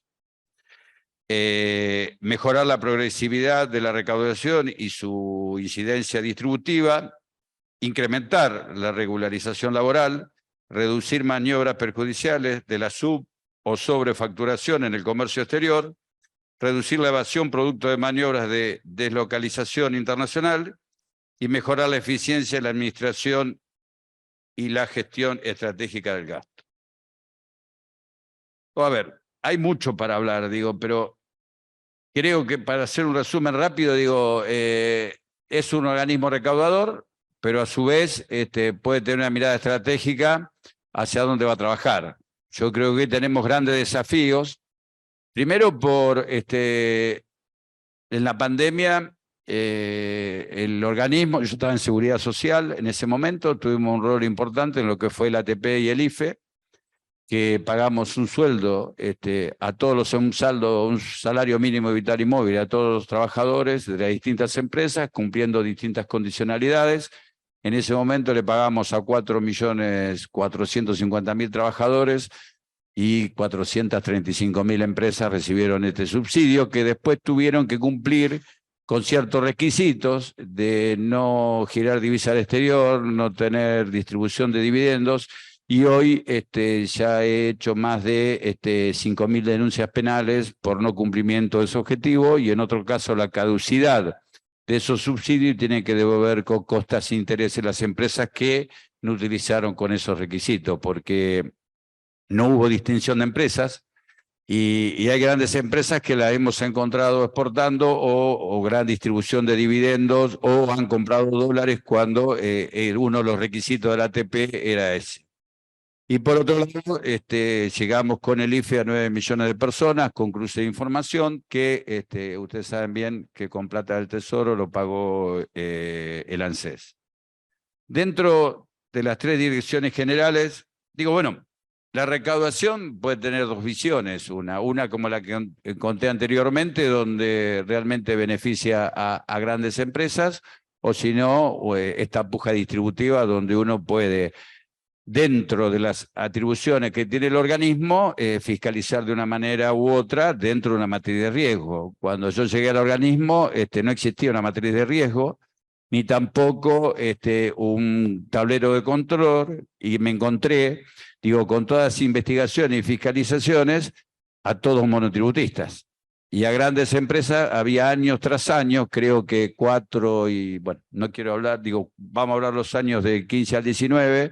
Mejorar la progresividad de la recaudación y su incidencia distributiva, incrementar la regularización laboral, reducir maniobras perjudiciales de la sub- o sobrefacturación en el comercio exterior, reducir la evasión producto de maniobras de deslocalización internacional y mejorar la eficiencia de la administración y la gestión estratégica del gasto. A ver, hay mucho para hablar, digo, pero creo que para hacer un resumen rápido, digo, es un organismo recaudador, pero a su vez puede tener una mirada estratégica hacia dónde va a trabajar. Yo creo que tenemos grandes desafíos. Primero en la pandemia, el organismo, yo estaba en Seguridad Social en ese momento, tuvimos un rol importante en lo que fue el ATP y el IFE, que pagamos un sueldo a todos un salario mínimo vital y móvil a todos los trabajadores de las distintas empresas, cumpliendo distintas condicionalidades. En ese momento le pagamos a 4.450.000 trabajadores y 435.000 empresas recibieron este subsidio, que después tuvieron que cumplir con ciertos requisitos de no girar divisa al exterior, no tener distribución de dividendos, y hoy ya he hecho más de 5.000 denuncias penales por no cumplimiento de ese objetivo, y en otro caso la caducidad de esos subsidios tiene que devolver con costas e intereses las empresas que no utilizaron con esos requisitos, porque no hubo distinción de empresas, y hay grandes empresas que las hemos encontrado exportando o gran distribución de dividendos, o han comprado dólares cuando uno de los requisitos del ATP era ese. Y por otro lado, llegamos con el IFE a 9 millones de personas con cruce de información que ustedes saben bien que con plata del Tesoro lo pagó el ANSES. Dentro de las 3 direcciones generales, digo, bueno, la recaudación puede tener 2 visiones, una como la que conté anteriormente, donde realmente beneficia a grandes empresas, o si no, esta puja distributiva donde uno puede, dentro de las atribuciones que tiene el organismo, fiscalizar de una manera u otra dentro de una matriz de riesgo. Cuando yo llegué al organismo no existía una matriz de riesgo, ni tampoco un tablero de control, y me encontré, digo, con todas las investigaciones y fiscalizaciones a todos monotributistas. Y a grandes empresas había años tras años, creo que 4, y bueno, no quiero hablar, digo, vamos a hablar los años de 15 al 19,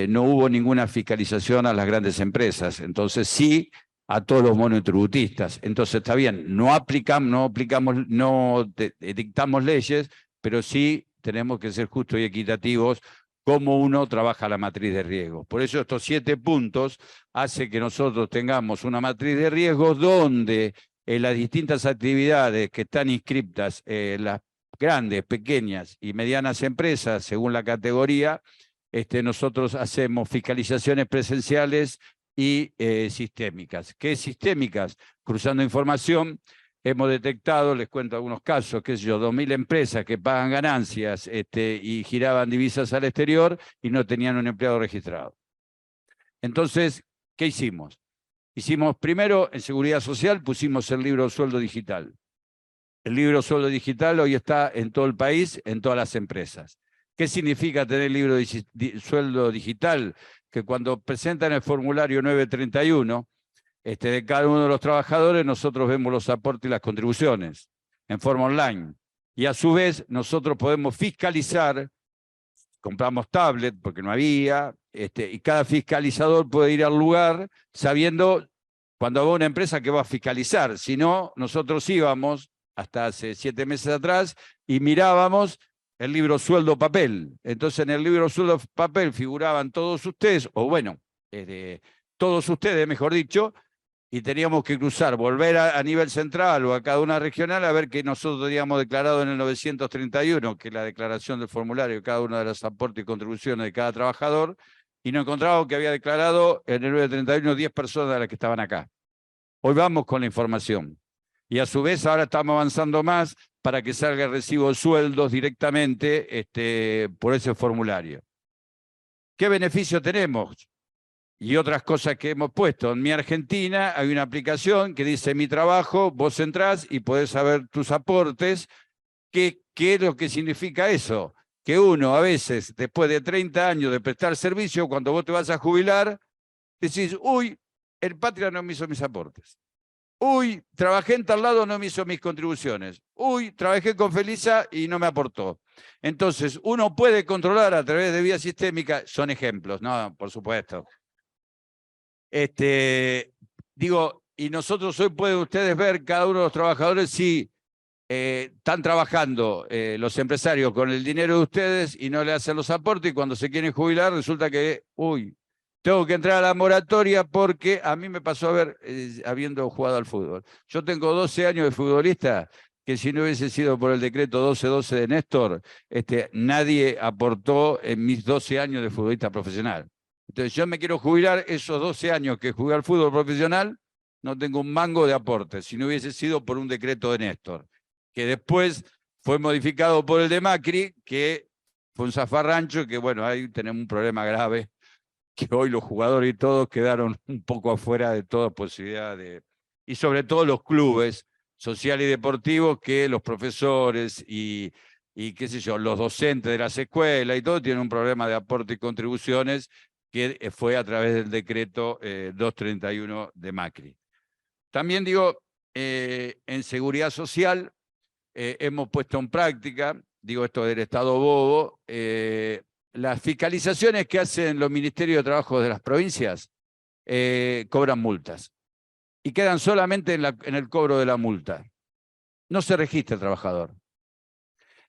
no hubo ninguna fiscalización a las grandes empresas. Entonces sí, a todos los monotributistas. Entonces está bien, no dictamos leyes, pero sí tenemos que ser justos y equitativos cómo uno trabaja la matriz de riesgo. Por eso estos 7 puntos hacen que nosotros tengamos una matriz de riesgos donde en las distintas actividades que están inscriptas, las grandes, pequeñas y medianas empresas, según la categoría, nosotros hacemos fiscalizaciones presenciales y sistémicas. ¿Qué sistémicas? Cruzando información, hemos detectado, les cuento algunos casos, qué sé yo, 2.000 empresas que pagan ganancias y giraban divisas al exterior y no tenían un empleado registrado. Entonces, ¿qué hicimos? Hicimos primero, en Seguridad Social, pusimos el libro Sueldo Digital. El libro Sueldo Digital hoy está en todo el país, en todas las empresas. ¿Qué significa tener el libro Sueldo Digital? Que cuando presentan el formulario 931, de cada uno de los trabajadores, nosotros vemos los aportes y las contribuciones en forma online. Y a su vez, nosotros podemos fiscalizar, compramos tablet porque no había, y cada fiscalizador puede ir al lugar sabiendo cuando va una empresa que va a fiscalizar. Si no, nosotros íbamos hasta hace 7 meses atrás y mirábamos el libro Sueldo Papel. Entonces en el libro Sueldo Papel figuraban todos ustedes, o bueno, todos ustedes, mejor dicho, y teníamos que cruzar, volver a nivel central o a cada una regional a ver que nosotros teníamos declarado en el 931, que es la declaración del formulario de cada uno de los aportes y contribuciones de cada trabajador, y nos encontramos que había declarado en el 931 10 personas de las que estaban acá. Hoy vamos con la información. Y a su vez ahora estamos avanzando más para que salga el recibo de sueldos directamente por ese formulario. ¿Qué beneficio tenemos? Y otras cosas que hemos puesto. En Mi Argentina hay una aplicación que dice Mi Trabajo, vos entrás y podés saber tus aportes. ¿Qué es lo que significa eso? Que uno a veces, después de 30 años de prestar servicio, cuando vos te vas a jubilar, decís, uy, el Patria no me hizo mis aportes. Uy, trabajé en tal lado, no me hizo mis contribuciones. Uy, trabajé con Felisa y no me aportó. Entonces, uno puede controlar a través de vía sistémica, son ejemplos, ¿no? Por supuesto. Digo, y nosotros hoy pueden ustedes ver cada uno de los trabajadores si están trabajando los empresarios con el dinero de ustedes y no le hacen los aportes, y cuando se quieren jubilar resulta que, uy, tengo que entrar a la moratoria porque a mí me pasó habiendo jugado al fútbol. Yo tengo 12 años de futbolista, que si no hubiese sido por el decreto 1212 de Néstor, nadie aportó en mis 12 años de futbolista profesional. Entonces yo me quiero jubilar esos 12 años que jugué al fútbol profesional, no tengo un mango de aporte, si no hubiese sido por un decreto de Néstor, que después fue modificado por el de Macri, que fue un zafarrancho, que bueno, ahí tenemos un problema grave, que hoy los jugadores y todos quedaron un poco afuera de toda posibilidad de... Y sobre todo los clubes sociales y deportivos, que los profesores y qué sé yo, los docentes de las escuelas y todo tienen un problema de aporte y contribuciones que fue a través del decreto 231 de Macri. También digo, en seguridad social hemos puesto en práctica, digo esto del Estado bobo, las fiscalizaciones que hacen los ministerios de trabajo de las provincias cobran multas y quedan solamente en el cobro de la multa. No se registra el trabajador.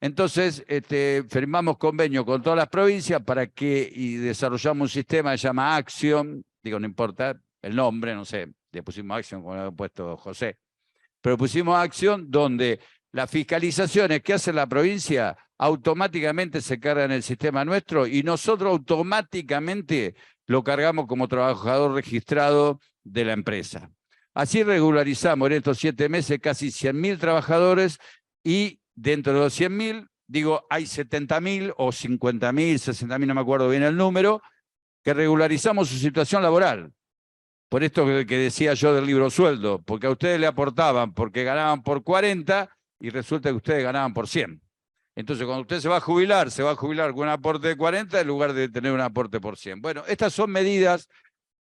Entonces, firmamos convenio con todas las provincias y desarrollamos un sistema que se llama Action, digo, no importa el nombre, no sé, le pusimos Action como lo ha puesto José, pero pusimos Action donde las fiscalizaciones que hace la provincia automáticamente se cargan en el sistema nuestro y nosotros automáticamente lo cargamos como trabajador registrado de la empresa. Así regularizamos en estos 7 meses casi 100.000 trabajadores y dentro de los 100.000, digo, hay 70.000 o 50.000, 60.000, no me acuerdo bien el número, que regularizamos su situación laboral. Por esto que decía yo del libro sueldo, porque a ustedes le aportaban porque ganaban por 40 y resulta que ustedes ganaban por 100. Entonces, cuando usted se va a jubilar con un aporte de 40 en lugar de tener un aporte por 100. Bueno, estas son medidas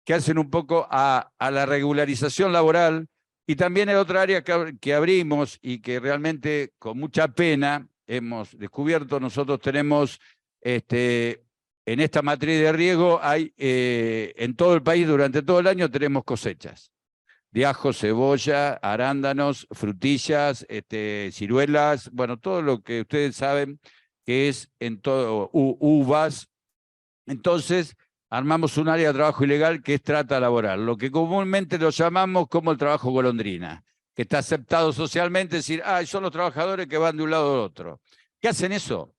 que hacen un poco a la regularización laboral. Y también hay otra área que abrimos y que realmente con mucha pena hemos descubierto. Nosotros tenemos, en esta matriz de riego, hay en todo el país durante todo el año tenemos cosechas de ajo, cebolla, arándanos, frutillas, ciruelas, bueno, todo lo que ustedes saben que es en todo, uvas. Entonces, armamos un área de trabajo ilegal que es trata laboral, lo que comúnmente lo llamamos como el trabajo golondrina, que está aceptado socialmente, decir, son los trabajadores que van de un lado al otro. ¿Qué hacen eso?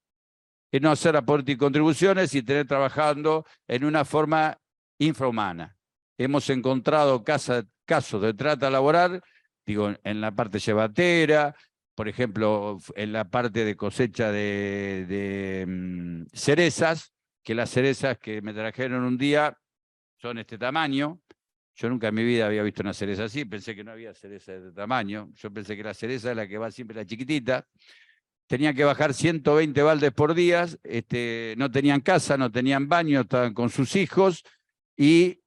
Es no hacer aporte y contribuciones y tener trabajando en una forma infrahumana. Hemos encontrado casos de trata laboral, digo, en la parte llevatera, por ejemplo, en la parte de cosecha de cerezas, que las cerezas que me trajeron un día son este tamaño. Yo nunca en mi vida había visto una cereza así, pensé que no había cereza de este tamaño. Yo pensé que la cereza es la que va siempre la chiquitita. Tenían que bajar 120 baldes por día, no tenían casa, no tenían baño, estaban con sus hijos y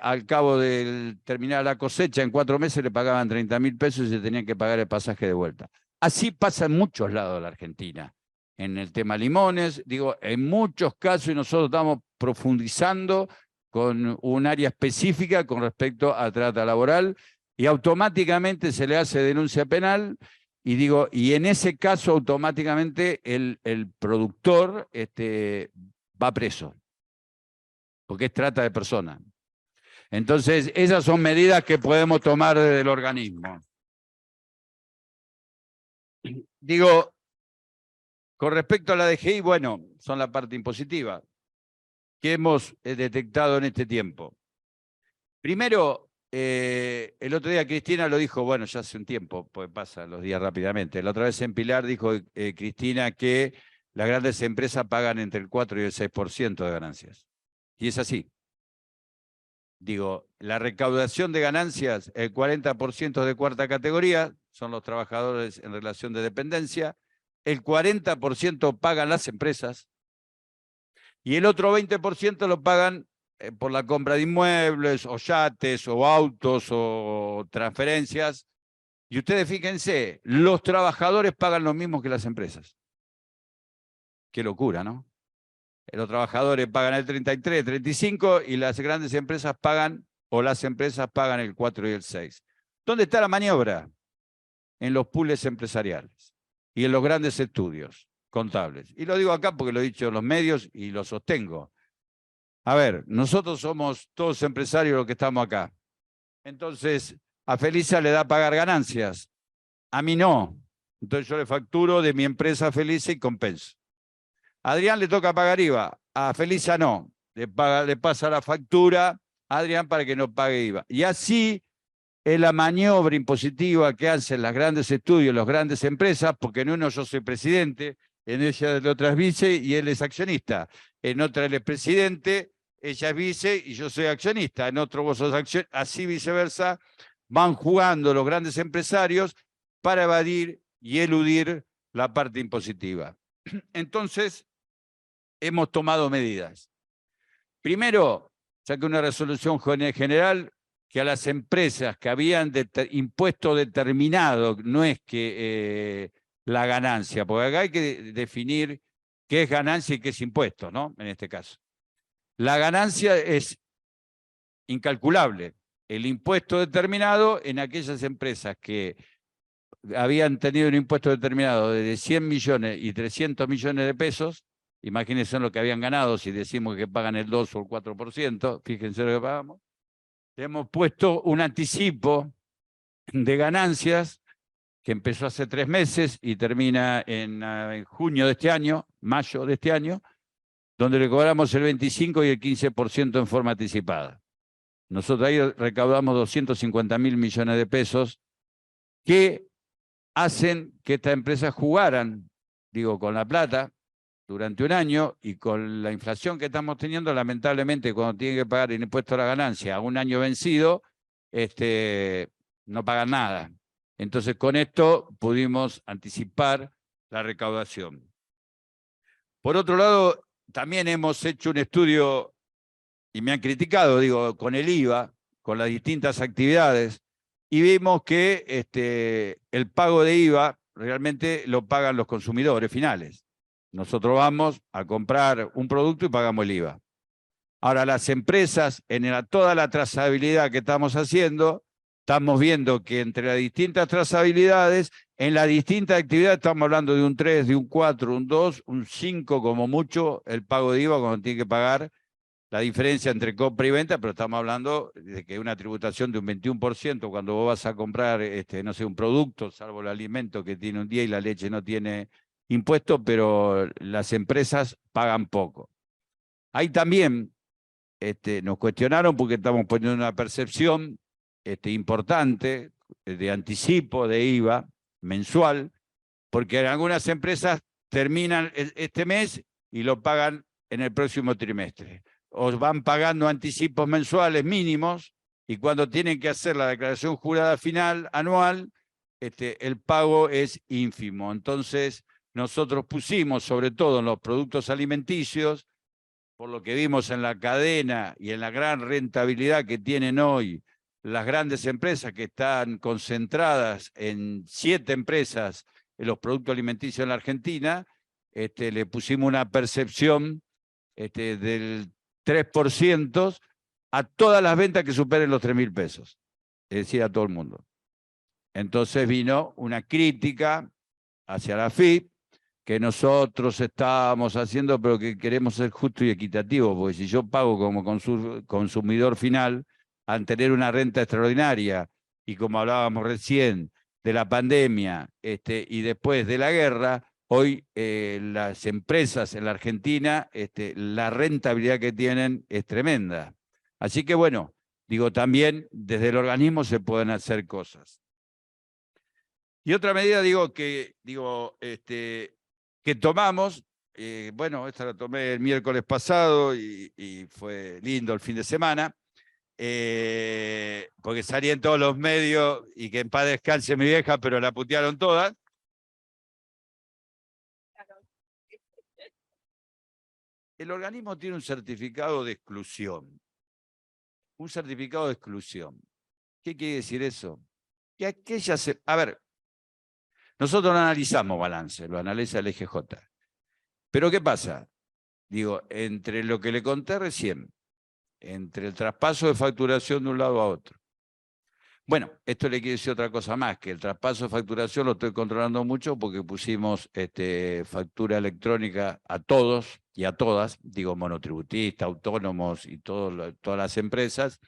al cabo de terminar la cosecha, en 4 meses le pagaban 30.000 pesos y se tenían que pagar el pasaje de vuelta. Así pasa en muchos lados de la Argentina. En el tema limones, digo, en muchos casos, y nosotros estamos profundizando con un área específica con respecto a trata laboral y automáticamente se le hace denuncia penal. Y digo, y en ese caso automáticamente el productor va preso, porque es trata de personas. Entonces, esas son medidas que podemos tomar desde el organismo. Digo, con respecto a la DGI, bueno, son la parte impositiva. que hemos detectado en este tiempo. Primero, el otro día Cristina lo dijo, bueno, ya hace un tiempo, pues pasan los días rápidamente. La otra vez en Pilar dijo Cristina que las grandes empresas pagan entre el 4 y el 6% de ganancias. Y es así. Digo, la recaudación de ganancias, el 40% de cuarta categoría, son los trabajadores en relación de dependencia, el 40% pagan las empresas y el otro 20% lo pagan por la compra de inmuebles o yates o autos o transferencias. Y ustedes fíjense, los trabajadores pagan lo mismo que las empresas. Qué locura, ¿no? Los trabajadores pagan el 33, 35 y las grandes empresas pagan, o las empresas pagan el 4 y el 6. ¿Dónde está la maniobra? En los pools empresariales y en los grandes estudios contables. Y lo digo acá porque lo he dicho en los medios y lo sostengo. A ver, nosotros somos todos empresarios los que estamos acá. Entonces, a Felisa le da pagar ganancias. A mí no. Entonces yo le facturo de mi empresa Felisa y compenso. A Adrián le toca pagar IVA, a Felisa no. Le pasa la factura a Adrián para que no pague IVA. Y así es la maniobra impositiva que hacen los grandes estudios, las grandes empresas, porque en uno yo soy presidente, en ella de otra es vice y él es accionista. En otra él es presidente, ella es vice y yo soy accionista. En otro vos sos accionista. Así viceversa, van jugando los grandes empresarios para evadir y eludir la parte impositiva. Entonces, hemos tomado medidas. Primero, saqué una resolución general que a las empresas que habían impuesto determinado, no es que la ganancia, porque acá hay que definir qué es ganancia y qué es impuesto, ¿no? En este caso. La ganancia es incalculable. El impuesto determinado en aquellas empresas que habían tenido un impuesto determinado de 100 millones y 300 millones de pesos, imagínense lo que habían ganado si decimos que pagan el 2 o el 4%, fíjense lo que pagamos. Hemos puesto un anticipo de ganancias que empezó hace 3 meses y termina en junio de este año, mayo de este año, donde le cobramos el 25 y el 15% en forma anticipada. Nosotros ahí recaudamos 250.000 millones de pesos que hacen que estas empresas jugaran, digo, con la plata durante un año y con la inflación que estamos teniendo, lamentablemente, cuando tienen que pagar el impuesto a la ganancia a un año vencido, no pagan nada. Entonces, con esto pudimos anticipar la recaudación. Por otro lado, también hemos hecho un estudio, y me han criticado, digo, con el IVA, con las distintas actividades, y vimos que el pago de IVA realmente lo pagan los consumidores finales. Nosotros vamos a comprar un producto y pagamos el IVA. Ahora, las empresas, toda la trazabilidad que estamos haciendo, estamos viendo que entre las distintas trazabilidades, en las distintas actividades estamos hablando de un 3, de un 4, un 2, un 5 como mucho el pago de IVA cuando tiene que pagar la diferencia entre compra y venta, pero estamos hablando de que una tributación de un 21% cuando vos vas a comprar, no sé, un producto, salvo el alimento que tiene un día y la leche no tiene impuesto, pero las empresas pagan poco. Ahí también nos cuestionaron porque estamos poniendo una percepción importante de anticipo de IVA mensual, porque en algunas empresas terminan este mes y lo pagan en el próximo trimestre. O van pagando anticipos mensuales mínimos y cuando tienen que hacer la declaración jurada final anual, el pago es ínfimo. Entonces, nosotros pusimos, sobre todo en los productos alimenticios, por lo que vimos en la cadena y en la gran rentabilidad que tienen hoy las grandes empresas que están concentradas en 7 empresas en los productos alimenticios en la Argentina, le pusimos una percepción del 3% a todas las ventas que superen los 3.000 pesos, es decir, a todo el mundo. Entonces vino una crítica hacia la FIP, que nosotros estábamos haciendo, pero que queremos ser justos y equitativos, porque si yo pago como consumidor final, al tener una renta extraordinaria, y como hablábamos recién, de la pandemia y después de la guerra, Hoy las empresas en la Argentina, la rentabilidad que tienen es tremenda. Así que bueno, digo, también desde el organismo se pueden hacer cosas. Y otra medida, que tomamos, bueno, esta la tomé el miércoles pasado y fue lindo el fin de semana, porque salí en todos los medios y que en paz descanse mi vieja, pero la putearon todas. El organismo tiene un certificado de exclusión. Un certificado de exclusión. ¿Qué quiere decir eso? Que aquellas... A ver, nosotros no analizamos balance, lo analiza el EGJ. Pero ¿qué pasa? Digo, entre lo que le conté recién, entre el traspaso de facturación de un lado a otro. Bueno, esto le quiere decir otra cosa más, que el traspaso de facturación lo estoy controlando mucho porque pusimos factura electrónica a todos y a todas, digo monotributistas, autónomos y todas las empresas,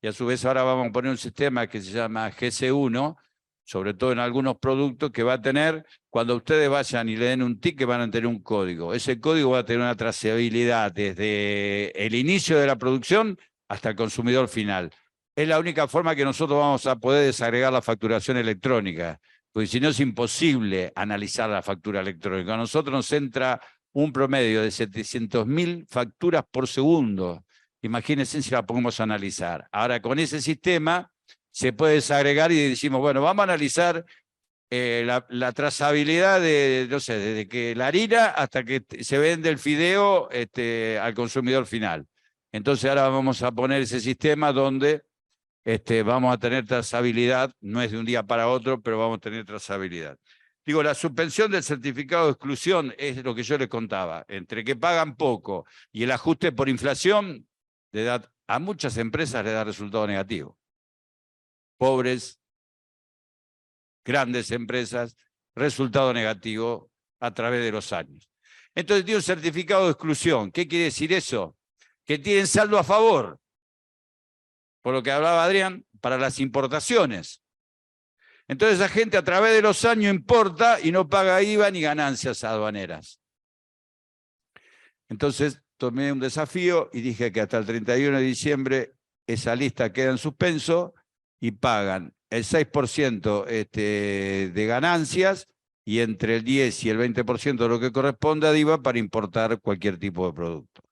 y a su vez ahora vamos a poner un sistema que se llama GC1, sobre todo en algunos productos, que va a tener, cuando ustedes vayan y le den un ticket, van a tener un código. Ese código va a tener una trazabilidad desde el inicio de la producción hasta el consumidor final. Es la única forma que nosotros vamos a poder desagregar la facturación electrónica, porque si no es imposible analizar la factura electrónica. A nosotros nos entra un promedio de 700.000 facturas por segundo. Imagínense si la podemos analizar. Ahora, con ese sistema se puede desagregar y decimos, bueno, vamos a analizar la trazabilidad de, no sé, desde que la harina hasta que se vende el fideo al consumidor final. Entonces ahora vamos a poner ese sistema donde vamos a tener trazabilidad, no es de un día para otro, pero vamos a tener trazabilidad. Digo, la suspensión del certificado de exclusión es lo que yo les contaba. Entre que pagan poco y el ajuste por inflación, a muchas empresas le da resultado negativo. Pobres, grandes empresas, resultado negativo a través de los años. Entonces tiene un certificado de exclusión. ¿Qué quiere decir eso? Que tienen saldo a favor, por lo que hablaba Adrián, para las importaciones. Entonces esa gente a través de los años importa y no paga IVA ni ganancias aduaneras. Entonces tomé un desafío y dije que hasta el 31 de diciembre esa lista queda en suspenso y pagan el 6% de ganancias y entre el 10 y el 20% de lo que corresponde a IVA para importar cualquier tipo de producto.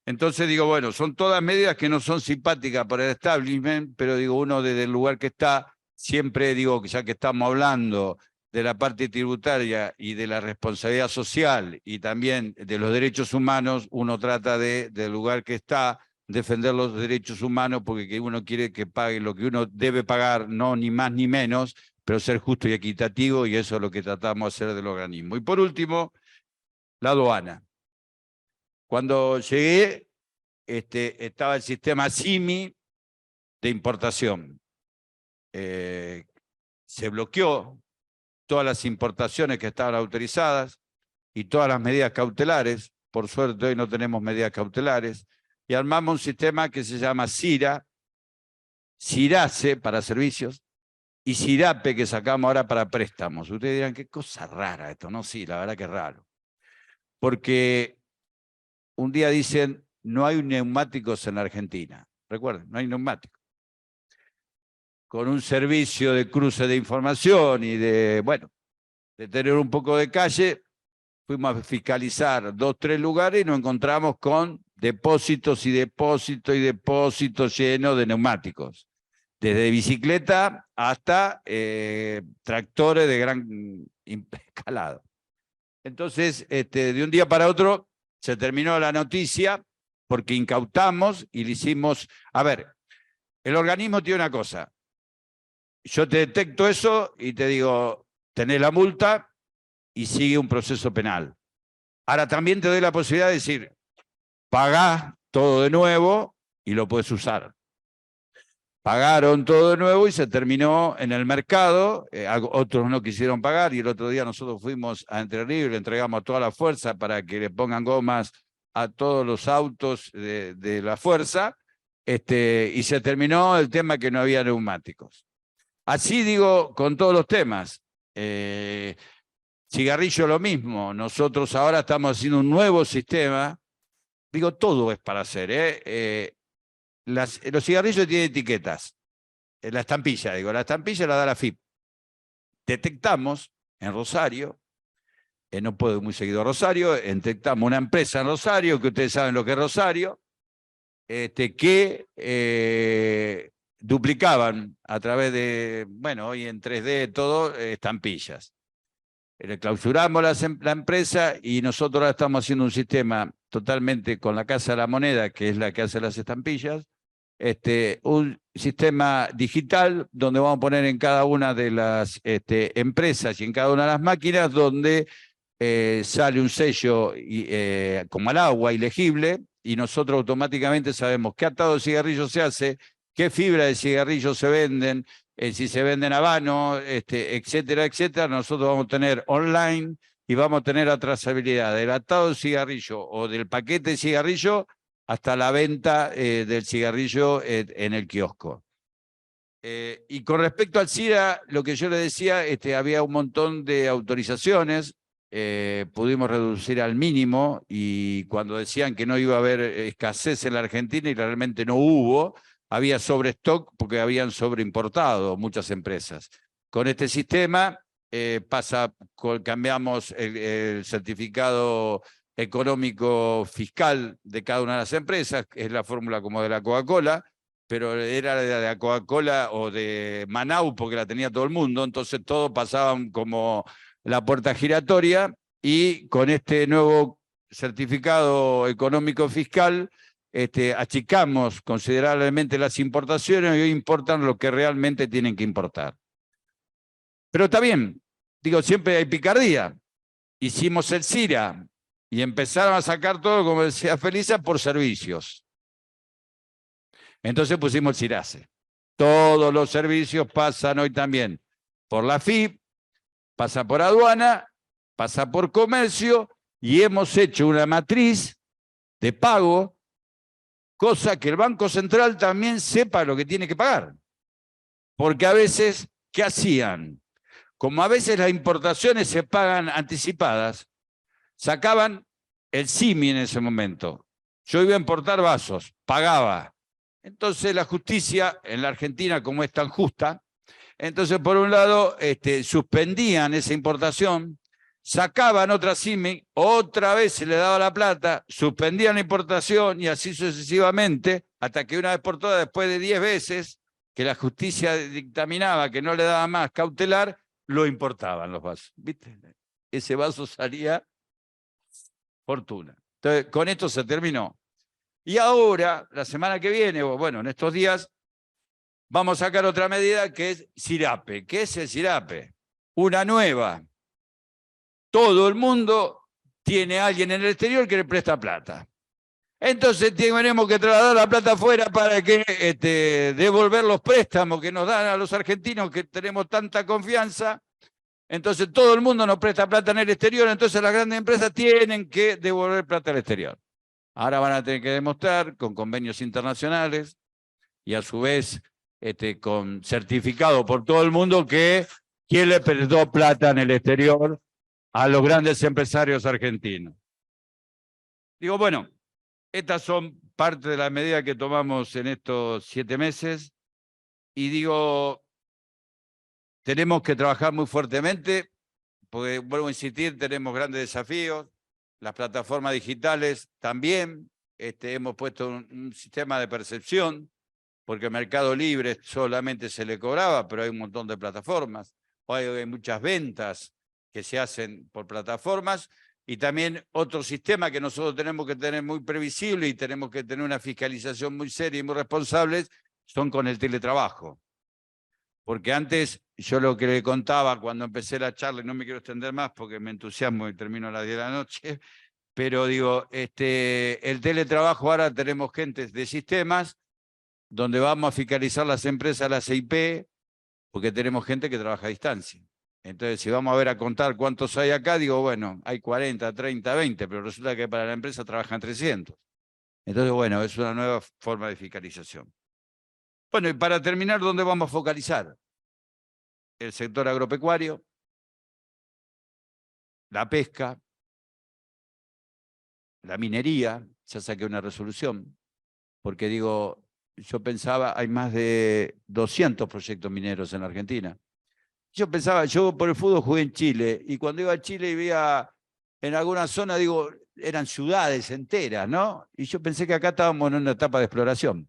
Entonces digo, bueno, son todas medidas que no son simpáticas para el establishment, pero digo, uno desde el lugar que está, siempre digo, ya que estamos hablando de la parte tributaria y de la responsabilidad social y también de los derechos humanos, uno trata del lugar que está, defender los derechos humanos porque uno quiere que pague lo que uno debe pagar, no ni más ni menos, pero ser justo y equitativo, y eso es lo que tratamos de hacer del organismo. Y por último, la aduana. Cuando llegué, estaba el sistema SIMI de importación. Se bloqueó todas las importaciones que estaban autorizadas y todas las medidas cautelares. Por suerte hoy no tenemos medidas cautelares. Y armamos un sistema que se llama CIRA, CIRACE para servicios, y CIRAPE que sacamos ahora para préstamos. Ustedes dirán, qué cosa rara esto, ¿no? Sí, la verdad que es raro. Porque un día dicen, no hay neumáticos en la Argentina. Recuerden, no hay neumáticos. Con un servicio de cruce de información y de tener un poco de calle, fuimos a fiscalizar 2, 3 lugares y nos encontramos con depósitos y depósitos y depósitos llenos de neumáticos. Desde bicicleta hasta tractores de gran escalado. Entonces, de un día para otro, se terminó la noticia porque incautamos y le hicimos... A ver, el organismo tiene una cosa. Yo te detecto eso y te digo, tenés la multa y sigue un proceso penal. Ahora también te doy la posibilidad de decir, pagás todo de nuevo y lo puedes usar. Pagaron todo de nuevo y se terminó en el mercado, otros no quisieron pagar y el otro día nosotros fuimos a Entre Ríos y le entregamos toda la fuerza para que le pongan gomas a todos los autos de la fuerza, y se terminó el tema que no había neumáticos. Así digo con todos los temas. Cigarrillo lo mismo, nosotros ahora estamos haciendo un nuevo sistema, digo, todo es para hacer, los cigarrillos tienen etiquetas, la estampilla la estampilla la da la FIP. Detectamos en Rosario, no puedo ir muy seguido a Rosario, detectamos una empresa en Rosario, que ustedes saben lo que es Rosario, que duplicaban a través de, bueno, hoy en 3D todo, estampillas. Le clausuramos la empresa y nosotros ahora estamos haciendo un sistema totalmente con la Casa de la Moneda, que es la que hace las estampillas, un sistema digital donde vamos a poner en cada una de las empresas y en cada una de las máquinas donde sale un sello como al agua, ilegible, y nosotros automáticamente sabemos qué atado de cigarrillo se hace, qué fibra de cigarrillo se venden, si se venden habanos, etcétera, etcétera. Nosotros vamos a tener online y vamos a tener la trazabilidad del atado de cigarrillo o del paquete de cigarrillo hasta la venta del cigarrillo en el kiosco. Y con respecto al SIRA, lo que yo le decía, había un montón de autorizaciones, pudimos reducir al mínimo, y cuando decían que no iba a haber escasez en la Argentina, y realmente no hubo, había sobrestock porque habían sobreimportado muchas empresas. Con este sistema cambiamos el certificado económico fiscal de cada una de las empresas, es la fórmula como de la Coca-Cola, pero era de la Coca-Cola o de Manau porque la tenía todo el mundo, entonces todo pasaban como la puerta giratoria, y con este nuevo certificado económico fiscal achicamos considerablemente las importaciones y hoy importan lo que realmente tienen que importar. Pero está bien, digo, siempre hay picardía. Hicimos el SIRA y empezaron a sacar todo, como decía Felisa, por servicios. Entonces pusimos el SIRACE. Todos los servicios pasan hoy también por la FIP, pasa por aduana, pasa por comercio, y hemos hecho una matriz de pago, cosa que el Banco Central también sepa lo que tiene que pagar. Porque a veces, ¿qué hacían? Como a veces las importaciones se pagan anticipadas, sacaban el SIMI en ese momento. Yo iba a importar vasos, pagaba. Entonces la justicia en la Argentina, como es tan justa, entonces por un lado suspendían esa importación, sacaban otra SIMI, otra vez se le daba la plata, suspendían la importación y así sucesivamente, hasta que una vez por todas, después de 10 veces que la justicia dictaminaba que no le daba más cautelar, lo importaban los vasos. ¿Viste? Ese vaso salía fortuna. Entonces, con esto se terminó. Y ahora, la semana que viene, o bueno, en estos días, vamos a sacar otra medida que es SIRAPE. ¿Qué es el SIRAPE? Una nueva. Todo el mundo tiene a alguien en el exterior que le presta plata. Entonces tenemos que trasladar la plata afuera para que devolver los préstamos que nos dan a los argentinos que tenemos tanta confianza. Entonces todo el mundo nos presta plata en el exterior, entonces las grandes empresas tienen que devolver plata al exterior. Ahora van a tener que demostrar con convenios internacionales y a su vez con certificado por todo el mundo que quién le prestó plata en el exterior a los grandes empresarios argentinos. Digo, bueno, estas son parte de las medidas que tomamos en estos 7 meses y digo, tenemos que trabajar muy fuertemente porque, vuelvo a insistir, tenemos grandes desafíos. Las plataformas digitales también. Hemos puesto un sistema de percepción, porque Mercado Libre solamente se le cobraba, pero hay un montón de plataformas. Hoy hay muchas ventas que se hacen por plataformas, y también otro sistema que nosotros tenemos que tener muy previsible y tenemos que tener una fiscalización muy seria y muy responsable, son con el teletrabajo. Porque antes, yo lo que le contaba cuando empecé la charla, y no me quiero extender más porque me entusiasmo y termino a las 10 de la noche, pero digo, el teletrabajo ahora tenemos gente de sistemas donde vamos a fiscalizar las empresas, las EIP, porque tenemos gente que trabaja a distancia. Entonces, si vamos a ver a contar cuántos hay acá, digo, bueno, hay 40, 30, 20, pero resulta que para la empresa trabajan 300. Entonces, bueno, es una nueva forma de fiscalización. Bueno, y para terminar, ¿dónde vamos a focalizar? El sector agropecuario, la pesca, la minería, ya saqué una resolución, porque digo, yo pensaba, hay más de 200 proyectos mineros en la Argentina. Yo pensaba, yo por el fútbol jugué en Chile, y cuando iba a Chile y veía en alguna zona, digo, eran ciudades enteras, ¿no? Y yo pensé que acá estábamos en una etapa de exploración,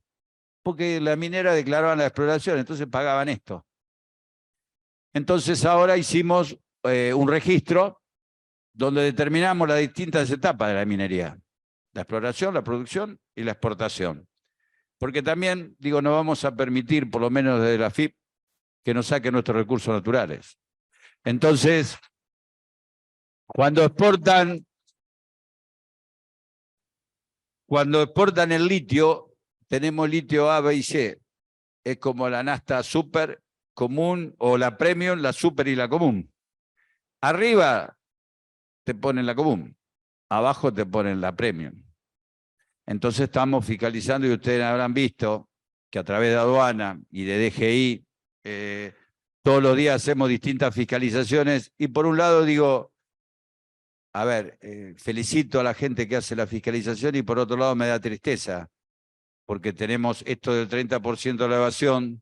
porque la minera declaraban la exploración, entonces pagaban esto. Entonces ahora hicimos un registro donde determinamos las distintas etapas de la minería. La exploración, la producción y la exportación. Porque también, digo, no vamos a permitir, por lo menos desde la FIP, que nos saquen nuestros recursos naturales. Entonces, cuando exportan el litio, tenemos litio A, B y C. Es como la nafta super común o la premium, la super y la común. Arriba te ponen la común, abajo te ponen la premium. Entonces estamos fiscalizando y ustedes habrán visto que a través de aduana y de DGI todos los días hacemos distintas fiscalizaciones y por un lado digo, a ver, felicito a la gente que hace la fiscalización y por otro lado me da tristeza porque tenemos esto del 30% de la evasión,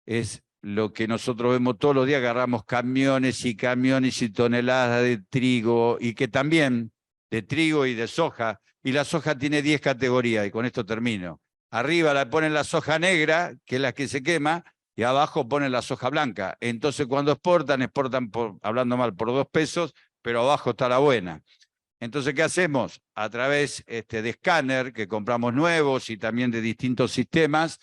es lo que nosotros vemos todos los días, agarramos camiones y camiones y toneladas de trigo y que también de trigo y de soja, y la soja tiene 10 categorías, y con esto termino. Arriba la ponen la soja negra, que es la que se quema, y abajo ponen la soja blanca. Entonces cuando exportan por, hablando mal, por 2 pesos, pero abajo está la buena. Entonces, ¿qué hacemos? A través de escáner que compramos nuevos y también de distintos sistemas,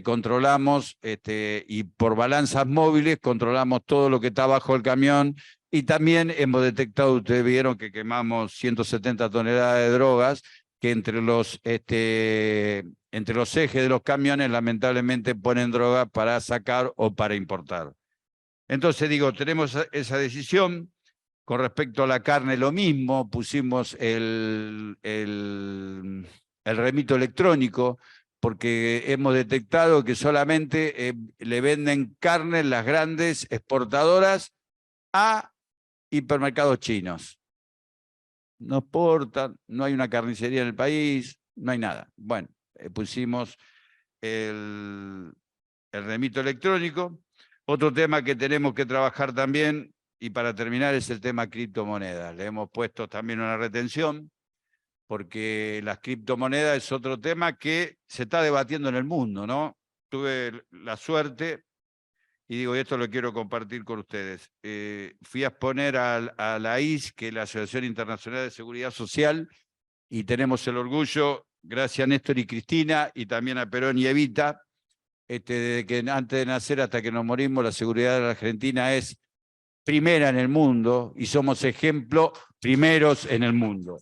controlamos y por balanzas móviles controlamos todo lo que está bajo el camión y también hemos detectado, ustedes vieron que quemamos 170 toneladas de drogas que entre los ejes de los camiones lamentablemente ponen droga para sacar o para importar. Entonces digo, tenemos esa decisión. Con respecto a la carne, lo mismo, pusimos el remito electrónico, porque hemos detectado que solamente le venden carne las grandes exportadoras a hipermercados chinos. No exportan, no hay una carnicería en el país, no hay nada. Bueno, pusimos el remito electrónico. Otro tema que tenemos que trabajar también, y para terminar, es el tema criptomonedas. Le hemos puesto también una retención, porque las criptomonedas es otro tema que se está debatiendo en el mundo, ¿no? Tuve la suerte, y digo, esto lo quiero compartir con ustedes. Fui a exponer a la AIS, que es la Asociación Internacional de Seguridad Social, y tenemos el orgullo, gracias a Néstor y Cristina, y también a Perón y Evita, desde que antes de nacer hasta que nos morimos, la seguridad de la Argentina es primera en el mundo y somos ejemplo primeros en el mundo.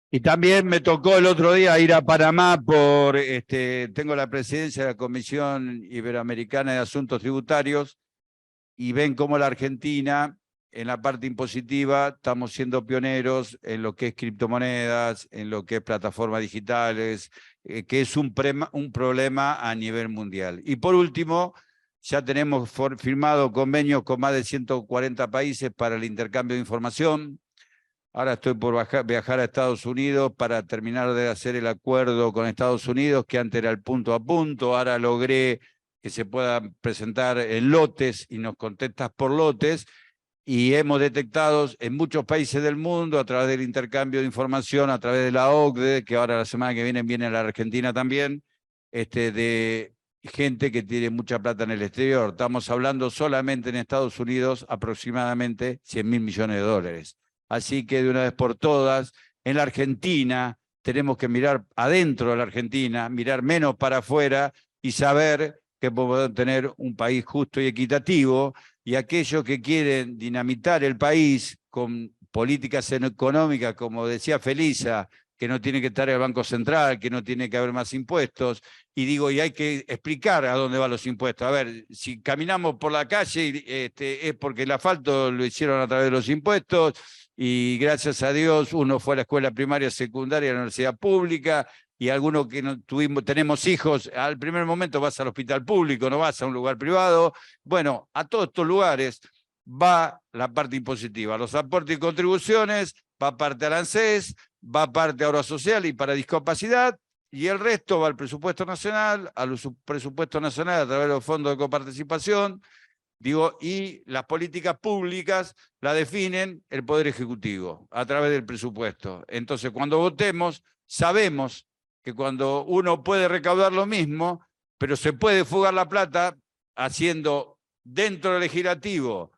Y también me tocó el otro día ir a Panamá tengo la presidencia de la Comisión Iberoamericana de Asuntos Tributarios y ven cómo la Argentina, en la parte impositiva, estamos siendo pioneros en lo que es criptomonedas, en lo que es plataformas digitales, que es un problema a nivel mundial. Y por último, ya tenemos firmado convenios con más de 140 países para el intercambio de información. Ahora estoy por viajar a Estados Unidos para terminar de hacer el acuerdo con Estados Unidos, que antes era el punto a punto. Ahora logré que se puedan presentar en lotes y nos contestas por lotes. Y hemos detectado en muchos países del mundo, a través del intercambio de información, a través de la OCDE, que ahora la semana que viene a la Argentina también, de gente que tiene mucha plata en el exterior. Estamos hablando solamente en Estados Unidos aproximadamente 100.000 millones de dólares. Así que de una vez por todas, en la Argentina tenemos que mirar adentro de la Argentina, mirar menos para afuera y saber que podemos tener un país justo y equitativo, y aquellos que quieren dinamitar el país con políticas económicas, como decía Felisa, que no tiene que estar el Banco Central, que no tiene que haber más impuestos, y digo, y hay que explicar a dónde van los impuestos. A ver, si caminamos por la calle es porque el asfalto lo hicieron a través de los impuestos, y gracias a Dios uno fue a la escuela primaria, secundaria, a la universidad pública, y algunos que no tenemos hijos, al primer momento vas al hospital público, no vas a un lugar privado. Bueno, a todos estos lugares va la parte impositiva. Los aportes y contribuciones va parte al ANSES, va parte a obra social y para discapacidad, y el resto va al presupuesto nacional, a los presupuestos nacionales a través de los fondos de coparticipación, digo, y las políticas públicas las definen el Poder Ejecutivo a través del presupuesto. Entonces, cuando votemos, sabemos que cuando uno puede recaudar lo mismo, pero se puede fugar la plata haciendo dentro del legislativo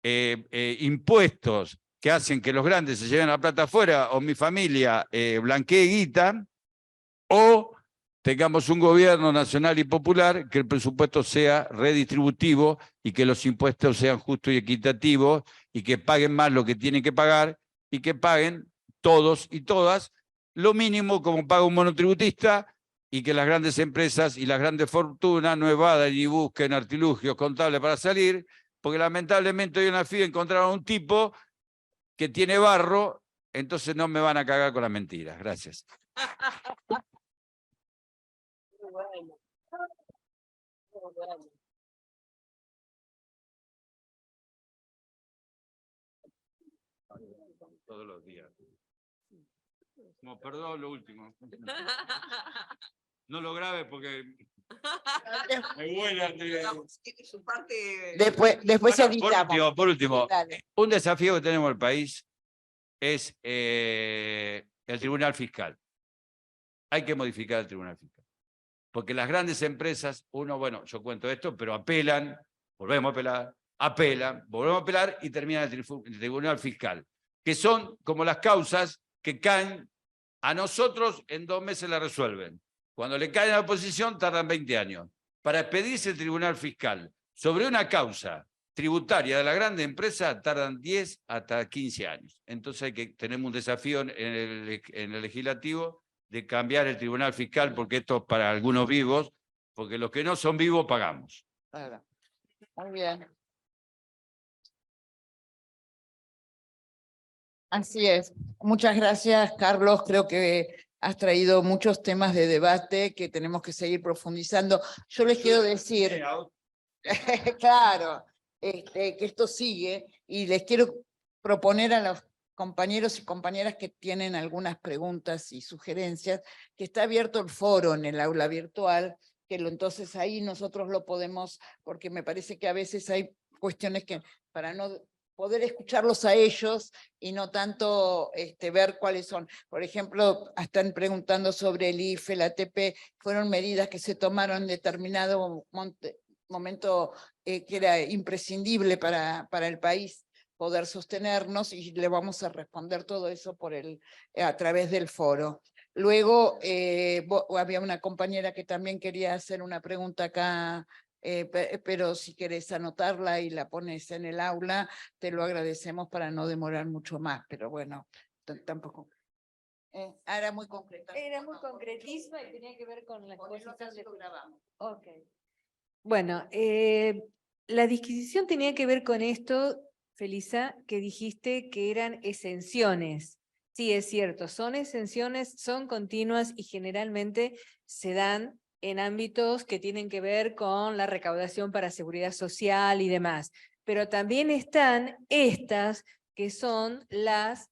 impuestos que hacen que los grandes se lleven la plata afuera, o mi familia blanquee guita, o tengamos un gobierno nacional y popular, que el presupuesto sea redistributivo y que los impuestos sean justos y equitativos y que paguen más lo que tienen que pagar y que paguen todos y todas lo mínimo como paga un monotributista y que las grandes empresas y las grandes fortunas no evadan ni busquen artilugios contables para salir, porque lamentablemente hoy en la FIA encontraron un tipo que tiene barro, entonces no me van a cagar con las mentiras. Gracias. Todos los días. No, perdón, lo último. No lo grabes porque me vuelan. Después editamos. Por último, Dale. un desafío que tenemos en el país es el Tribunal Fiscal. Hay que modificar el Tribunal Fiscal. Porque las grandes empresas, bueno, yo cuento esto, pero apelan, volvemos a apelar, apelan, volvemos a apelar y termina el Tribunal Fiscal. Que son como las causas que caen a nosotros en 2 meses la resuelven. Cuando le caen a la oposición tardan 20 años. Para expedirse el Tribunal Fiscal sobre una causa tributaria de la grande empresa tardan 10 hasta 15 años. Entonces tenemos un desafío en el legislativo de cambiar el Tribunal Fiscal, porque esto es para algunos vivos, porque los que no son vivos pagamos. Claro. Muy bien. Así es. Muchas gracias, Carlos. Creo que has traído muchos temas de debate que tenemos que seguir profundizando. Yo les quiero decir, claro, que esto sigue y les quiero proponer a los compañeros y compañeras que tienen algunas preguntas y sugerencias, que está abierto el foro en el aula virtual, que entonces ahí nosotros lo podemos, porque me parece que a veces hay cuestiones que para no poder escucharlos a ellos y no tanto ver cuáles son. Por ejemplo, están preguntando sobre el IFE, la ATP, fueron medidas que se tomaron en determinado momento que era imprescindible para el país poder sostenernos, y le vamos a responder todo eso a través del foro. Luego, había una compañera que también quería hacer una pregunta acá, pero si querés anotarla y la pones en el aula, te lo agradecemos para no demorar mucho más, pero bueno, tampoco. Era muy concreta. Era muy concretísima y tenía que ver con la exposición de... grabamos. Ok. Bueno, la disquisición tenía que ver con esto, Felisa, que dijiste que eran exenciones. Sí, es cierto, son exenciones, son continuas y generalmente se dan en ámbitos que tienen que ver con la recaudación para seguridad social y demás. Pero también están estas que son las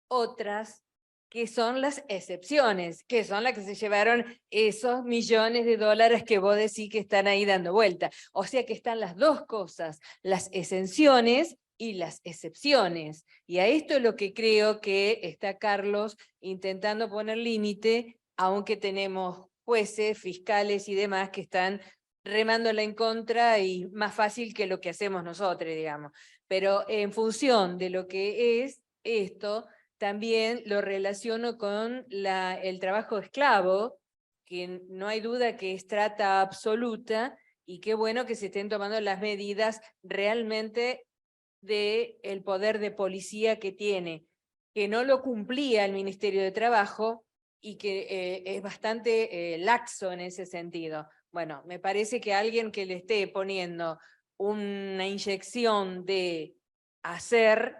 otras, que son las excepciones, que son las que se llevaron esos millones de dólares que vos decís que están ahí dando vuelta. O sea que están las dos cosas, las exenciones y las excepciones. Y a esto es lo que creo que está Carlos intentando poner límite, aunque tenemos jueces, fiscales y demás que están remándola en contra y más fácil que lo que hacemos nosotros, digamos. Pero en función de lo que es esto, también lo relaciono con el trabajo esclavo, que no hay duda que es trata absoluta, y qué bueno que se estén tomando las medidas realmente del poder de policía que tiene, que no lo cumplía el Ministerio de Trabajo y que es bastante laxo en ese sentido. Bueno, me parece que alguien que le esté poniendo una inyección de hacer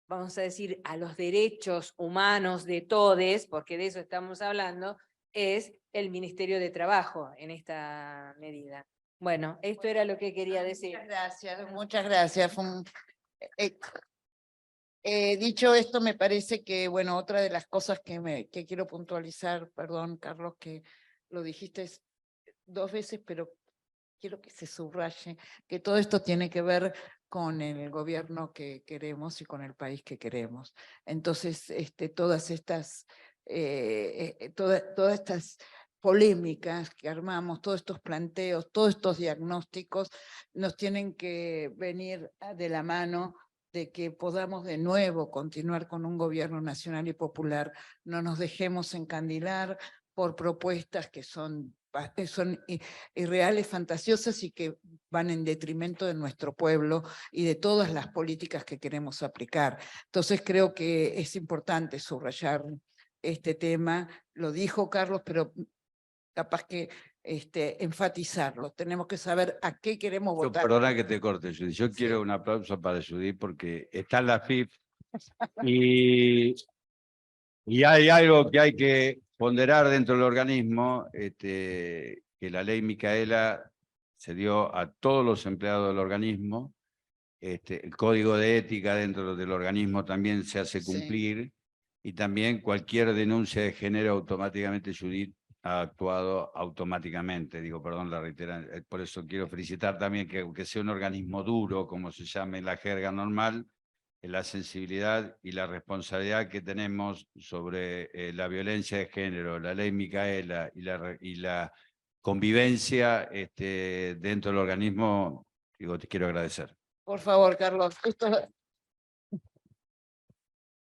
vamos a decir, a los derechos humanos de todes, porque de eso estamos hablando, es el Ministerio de Trabajo en esta medida. Bueno, esto era lo que quería decir. Muchas gracias, muchas gracias. Dicho esto, me parece que, bueno, otra de las cosas que quiero puntualizar, perdón, Carlos, que lo dijiste 2 veces, pero quiero que se subraye que todo esto tiene que ver con el gobierno que queremos y con el país que queremos. Entonces, todas estas polémicas que armamos, todos estos planteos, todos estos diagnósticos, nos tienen que venir de la mano de que podamos de nuevo continuar con un gobierno nacional y popular. No nos dejemos encandilar por propuestas que son irreales, fantasiosas y que van en detrimento de nuestro pueblo y de todas las políticas que queremos aplicar. Entonces creo que es importante subrayar este tema. Lo dijo Carlos, pero capaz que enfatizarlo. Tenemos que saber a qué queremos votar. Perdona que te corte, Judy. Yo quiero un aplauso para Judy porque está en la FIP y hay algo que hay que ponderar dentro del organismo, que la ley Micaela se dio a todos los empleados del organismo, el código de ética dentro del organismo también se hace cumplir, y también cualquier denuncia de género automáticamente Judith ha actuado automáticamente. Digo, perdón la reiteración, por eso quiero felicitar también que aunque sea un organismo duro, como se llame en la jerga normal, la sensibilidad y la responsabilidad que tenemos sobre la violencia de género, la ley Micaela y la convivencia dentro del organismo, digo, te quiero agradecer. Por favor, Carlos. Esto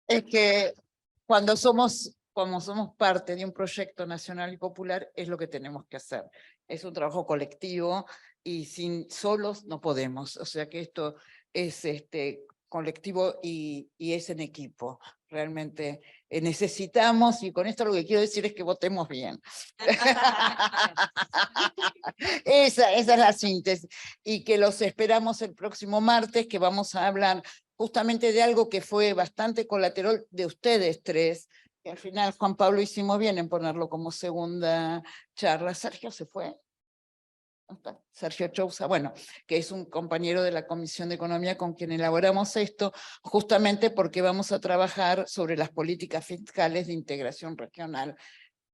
es que como somos parte de un proyecto nacional y popular, es lo que tenemos que hacer. Es un trabajo colectivo y solos no podemos. O sea que esto es colectivo y es en equipo. Realmente necesitamos, y con esto lo que quiero decir es que votemos bien. Esa es la síntesis. Y que los esperamos el próximo martes, que vamos a hablar justamente de algo que fue bastante colateral de ustedes tres, que al final Juan Pablo hicimos bien en ponerlo como segunda charla. Sergio se fue. Sergio Chousa, bueno, que es un compañero de la Comisión de Economía con quien elaboramos esto, justamente porque vamos a trabajar sobre las políticas fiscales de integración regional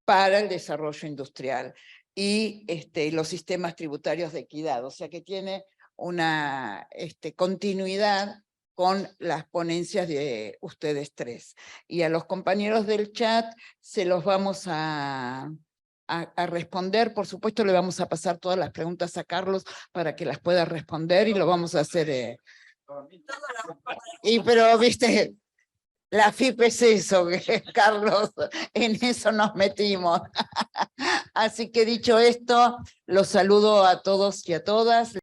para el desarrollo industrial y los sistemas tributarios de equidad, o sea que tiene una continuidad con las ponencias de ustedes tres. Y a los compañeros del chat se los vamos a responder. Por supuesto, le vamos a pasar todas las preguntas a Carlos para que las pueda responder y lo vamos a hacer. Pero, viste, la FIP es eso, Carlos, en eso nos metimos. Así que dicho esto, los saludo a todos y a todas.